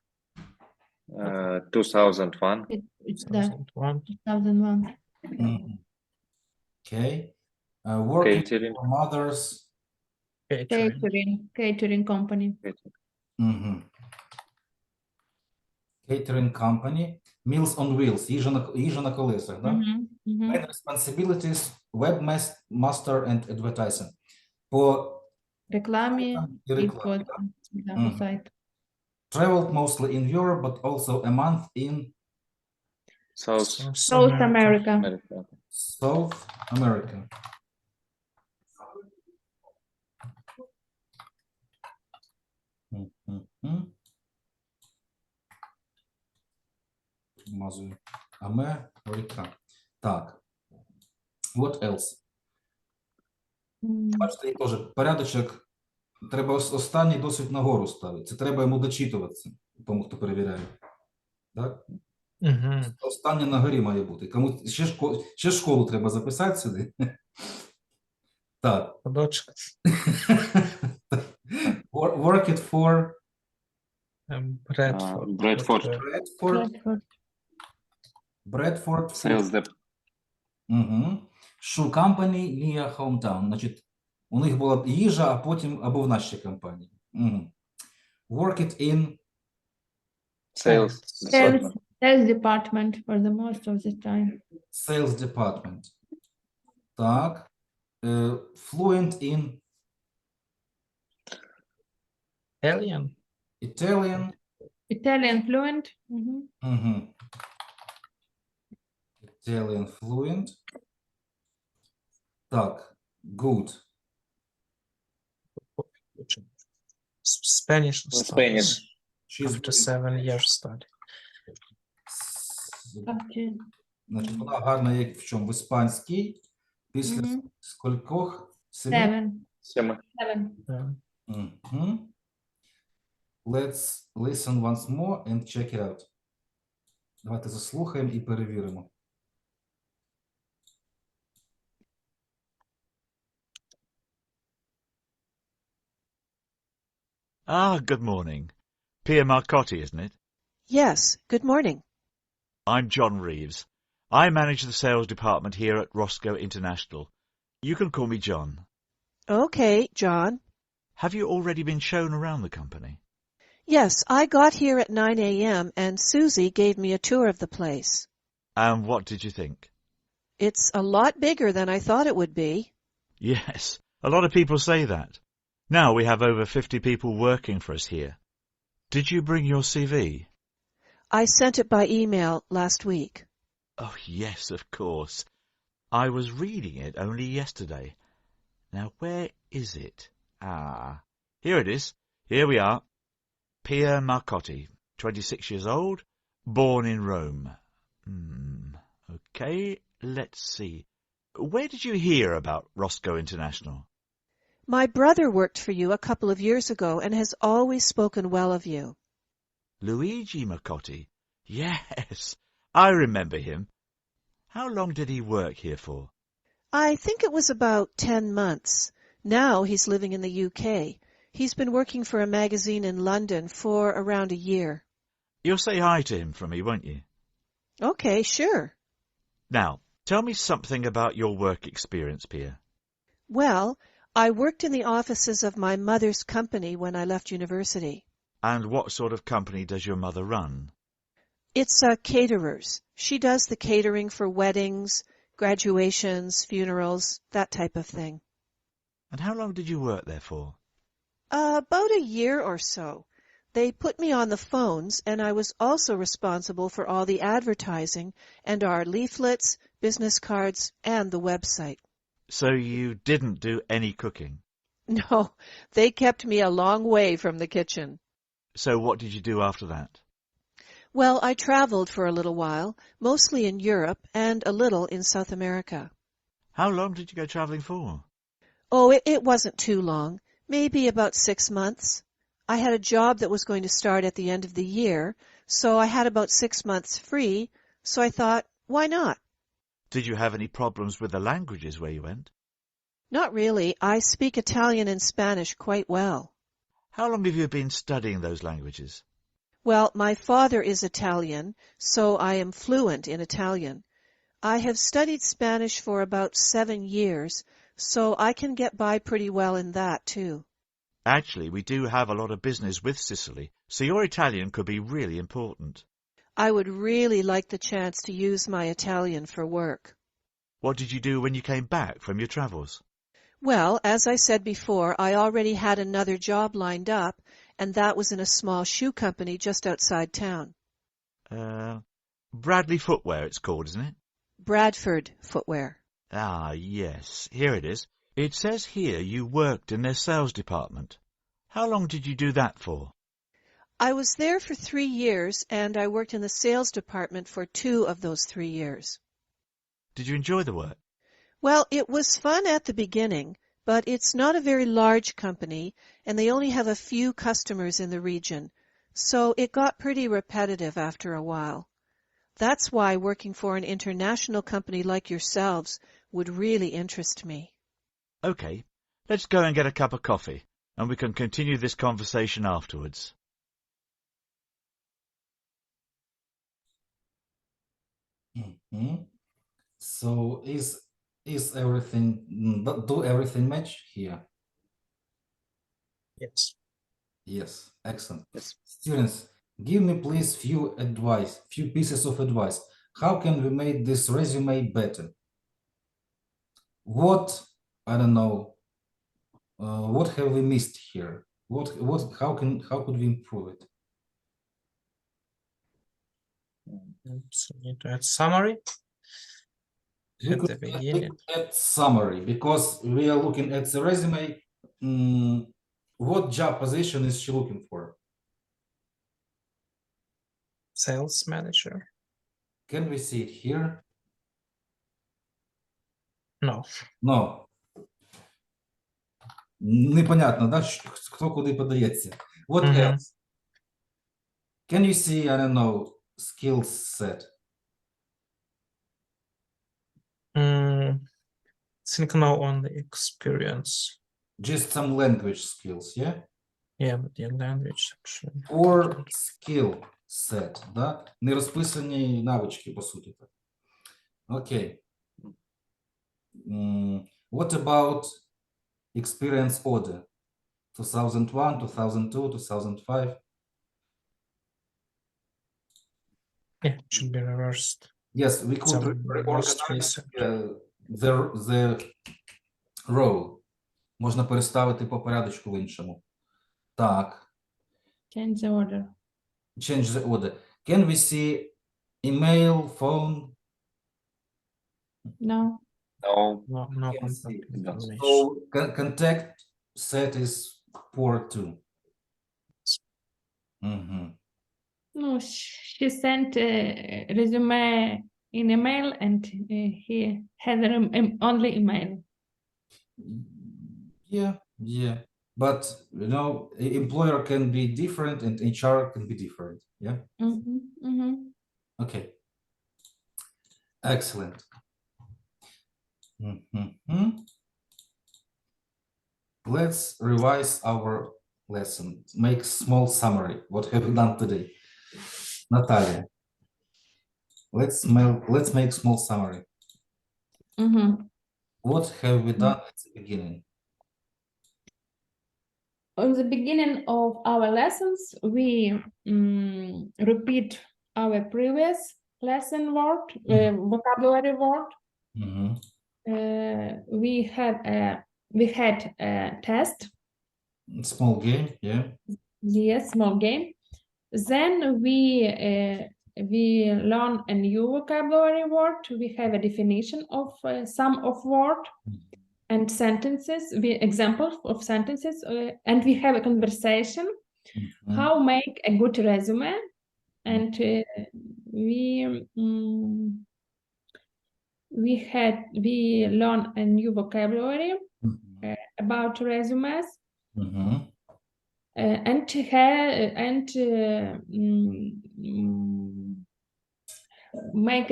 2001,
It's the
2001.
2001.
Mhm. Okay. Working
catering,
for mothers.
Catering company.
Mhm. Catering company. Meals on wheels. Їжа на колесах, да?
Мгм, мгм.
Main responsibilities, webmaster and advertising. По
Рекламі
і
і
рекламі,
по, да,
Мгм.
по сайту.
traveled mostly in Europe, but also a month in
South
South America.
America,
South America. Мгм. Мазую. Америка. Так. What else?
М,
Бачите, і теж порядочок. Треба останній досвід нагору ставити. Це треба йому дочитуватися, тому хто перевіряє. Так?
Мгм.
Останнє на горі має бути. Кому ще школу треба записати сюди. Так.
Садочок.
Work it for
Бредфорд.
Бредфорд,
Bradford. Bradford Food.
Sales Dep,
Shoe Company near hometown. Значить, у них була їжа, а потім або в нашій компанії. Work it in
Sales
Sales,
Department,
sales department for the most of the time.
sales department. Так. Fluent in
Alien.
Italian.
Italian fluent. Мгм.
Italian fluent. Так. Good.
Spanish
Spanish.
studies.
She's
After 7 years study.
Okay.
Значить, вона гарна як в чому? В іспанській. Після
Мгм.
скількох? 7?
Seven.
Сема,
Seven.
Yeah.
Let's listen once more and check it out. Давайте заслухаємо і перевіримо.
Ah, good morning. Pia Marcotti, isn't it?
Yes, good morning.
I'm John Reeves. I manage the sales department here at Roscoe International. You can call me John.
Okay, John.
Have you already been shown around the company?
Yes, I got here at 9 a.m. and Susie gave me a tour of the place.
And what did you think?
It's a lot bigger than I thought it would be.
Yes, a lot of people say that. Now we have over 50 people working for us here. Did you bring your CV?
I sent it by email last week.
Oh, yes, of course. I was reading it only yesterday. Now, where is it? Ah, here it is. Here we are. Pia Marcotti, 26 years old, Born in Rome. Okay, let's see. Where did you hear about Roscoe International?
My brother worked for you a couple of years ago and has always spoken well of you.
Luigi Macotti? Yes, I remember him. How long did he work here for?
I think it was about 10 months. Now he's living in the UK. He's been working for a magazine in London for around a year.
You'll say hi to him for me, won't you?
Okay, sure.
Now, tell me something about your work experience, Pia.
Well, I worked in the offices of my mother's company when I left university.
And what sort of company does your mother run?
It's caterers. She does the catering for weddings, graduations, funerals, that type of thing.
And how long did you work there for?
About a year or so. They put me on the phones, and I was also responsible for all the advertising and our leaflets, business cards, and the website.
So you didn't do any cooking?
No, they kept me a long way from the kitchen.
So what did you do after that?
Well, I traveled for a little while, mostly in Europe and a little in South America.
How long did you go travelling for?
Oh, it wasn't too long, maybe about 6 months. I had a job that was going to start at the end of the year, so I had about 6 months free, so I thought, why not?
Did you have any problems with the languages where you went?
Not really. I speak Italian and Spanish quite well.
How long have you been studying those languages?
Well, my father is Italian, so I am fluent in Italian. I have studied Spanish for about 7 years, so I can get by pretty well in that too.
Actually, we do have a lot of business with Sicily, so your Italian could be really important.
I would really like the chance to use my Italian for work.
What did you do when you came back from your travels?
Well, as I said before, I already had another job lined up, and that was in a small shoe company just outside town.
Bradley Footwear it's called, isn't it?
Bradford Footwear.
Ah, yes. Here it is. It says here you worked in their sales department. How long did you do that for?
I was there for 3 years, and I worked in the sales department for 2 of those 3 years.
Did you enjoy the work?
Well, it was fun at the beginning, but it's not a very large company, and they only have a few customers in the region, so it got pretty repetitive after a while. That's why working for an international company like yourselves would really interest me.
Okay, let's go and get a cup of coffee, and we can continue this conversation afterwards.
Mhm. So is everything do everything match here?
Yes.
Yes, excellent.
Yes.
Students, give me please few pieces of advice. How can we make this resume better? What, I don't know, what have we missed here? How could we improve it?
So you need to add summary
We
at
could
the
we
beginning.
could add summary because we are looking at the resume. What job position is she looking for?
Sales manager.
Can we see it here?
No.
No. Непонятно, да, хто куди подається. What else? Can you see, I don't know, skill set?
Think no on the experience.
Just some language skills, yeah?
Yeah, but the language section.
Or skill set, да? Не розписані навички, по суті. Окей. What about experience order? 2001, 2002, 2005?
Yeah, it should be reversed.
Yes, we could
Some
reorganize
research.
the row. Можна переставити по порядочку в іншому. Так.
Change the order.
Change the order. Can we see email, phone?
No.
No.
No
Can
contact
see.
information.
So contact set is poor too. Mhm.
No, she sent a resume in email, and he had only email.
Yeah. But, you know, employer can be different and HR can be different. Yeah. Okay. Excellent. Let's revise our lesson. Make small summary. What have we done today? Natalia. Let's make small summary. What have we done at the beginning?
On the beginning of our lessons, we repeat our previous lesson word, vocabulary word. We had a test.
Small game, yeah.
Yes, small game. Then we learn a new vocabulary word. We have a definition of some of word and sentences, examples of sentences, and we have a conversation. How make a good resume, and we learn a new vocabulary about resumes. Make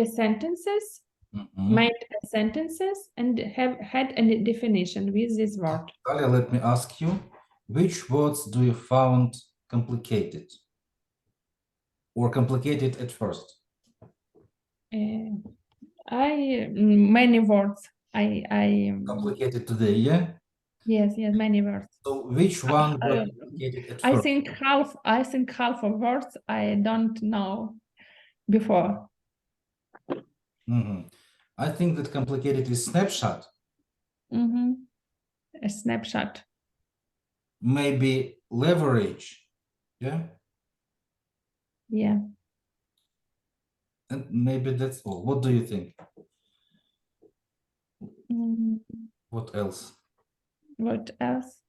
sentences, and have had a definition with this word.
Natalia, let me ask you, which words do you found complicated or complicated at first?
Many words.
Complicated today, yeah?
Yes, many words.
So which one was complicated at first?
I think half of words I don't know before.
I think that complicated is snapshot.
A snapshot.
Maybe leverage, yeah?
Yeah.
And maybe that's all. What do you think? What else?
What else?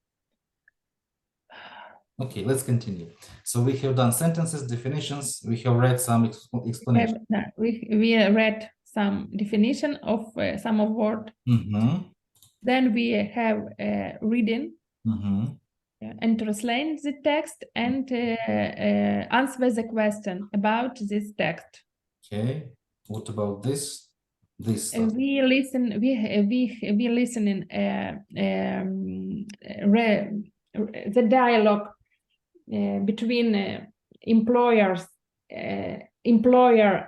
Okay, let's continue. So we have done sentences, definitions. We have read some explanations.
We read some definition of some of word. Then we have reading and translate the text and answer the question about this text.
Okay. What about this?
We listen. We listen in the dialogue between employer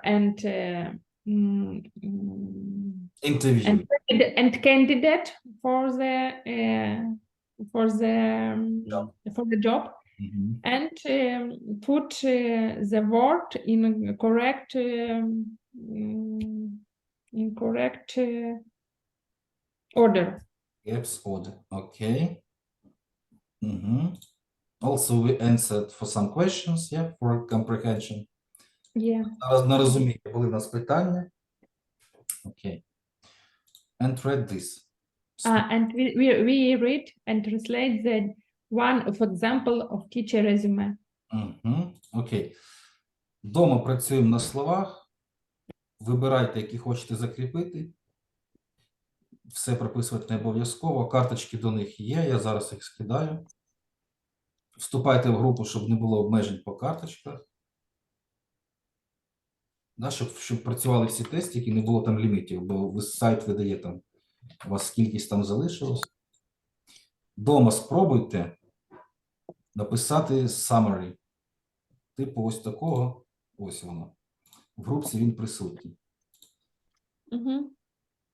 and
interview
and candidate for the job, and put the word in correct order.
Yes, order. Okay. Also, we answered for some questions, yeah, for comprehension.
Yeah.
На розуміння були в нас питання. Okay. And read this.
And we read and translate the one of example of teacher resume.
Окей. Дома працюємо на словах. Вибирайте, які хочете закріпити. Все прописувати не обов'язково. Карточки до них є, я зараз їх скидаю. Вступайте в групу, щоб не було обмежень по карточках. Да, щоб працювали всі тестики, не було там лімітів, бо сайт видає там, у вас кількість там залишилось. Дома спробуйте написати summary. Типу ось такого, ось воно. В групці він присутній.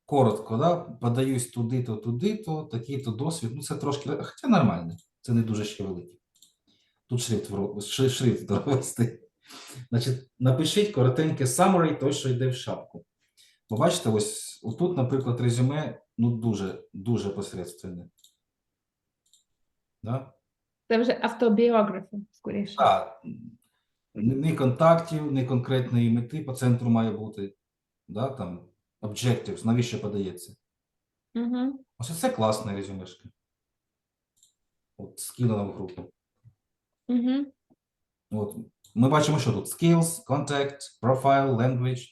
Коротко, да? Подаюсь туди-то, такий-то досвід. Ну, це трошки, хоча нормально, це не дуже ще великий. Тут шрифт ввести. Значить, напишіть коротеньке summary, той, що йде в шапку. Побачите, ось тут, наприклад, резюме, ну, дуже посередственне. Да?
Це вже автобіографія, скоріше.
Так. Ні контактів, ні конкретної мети по центру має бути. Да, там, objectives, навіщо подається. Ось це класна резюмешка. От, скинула в групу. От. Ми бачимо, що тут skills, contact, profile, language.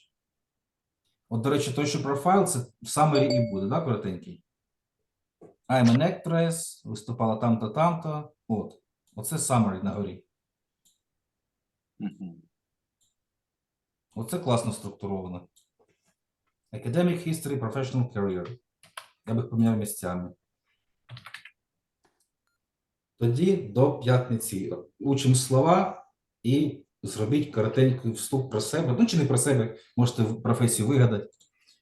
От, до речі, той, що profile, це в summary і буде, да, коротенький? I'm an actress, виступала там-то, там-то. От. Оце summary на горі.
Мгм.
Оце класно структуровано. Academic history, professional career. Я би їх поміняв місцями. Тоді до п'ятниці учимо слова і зробіть коротенький вступ про себе. Ну, чи не про себе, можете професію вигадати,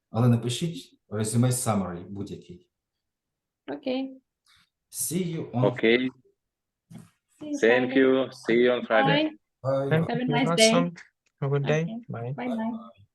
але напишіть резюме summary будь-який.
Okay.
See you on
Okay,
See you
thank
Friday.
you. See you on Friday.
Bye.
Bye.
Thank
Have a
you,
nice day.
Watson. Have a good day.
Okay.
Bye.
Bye bye.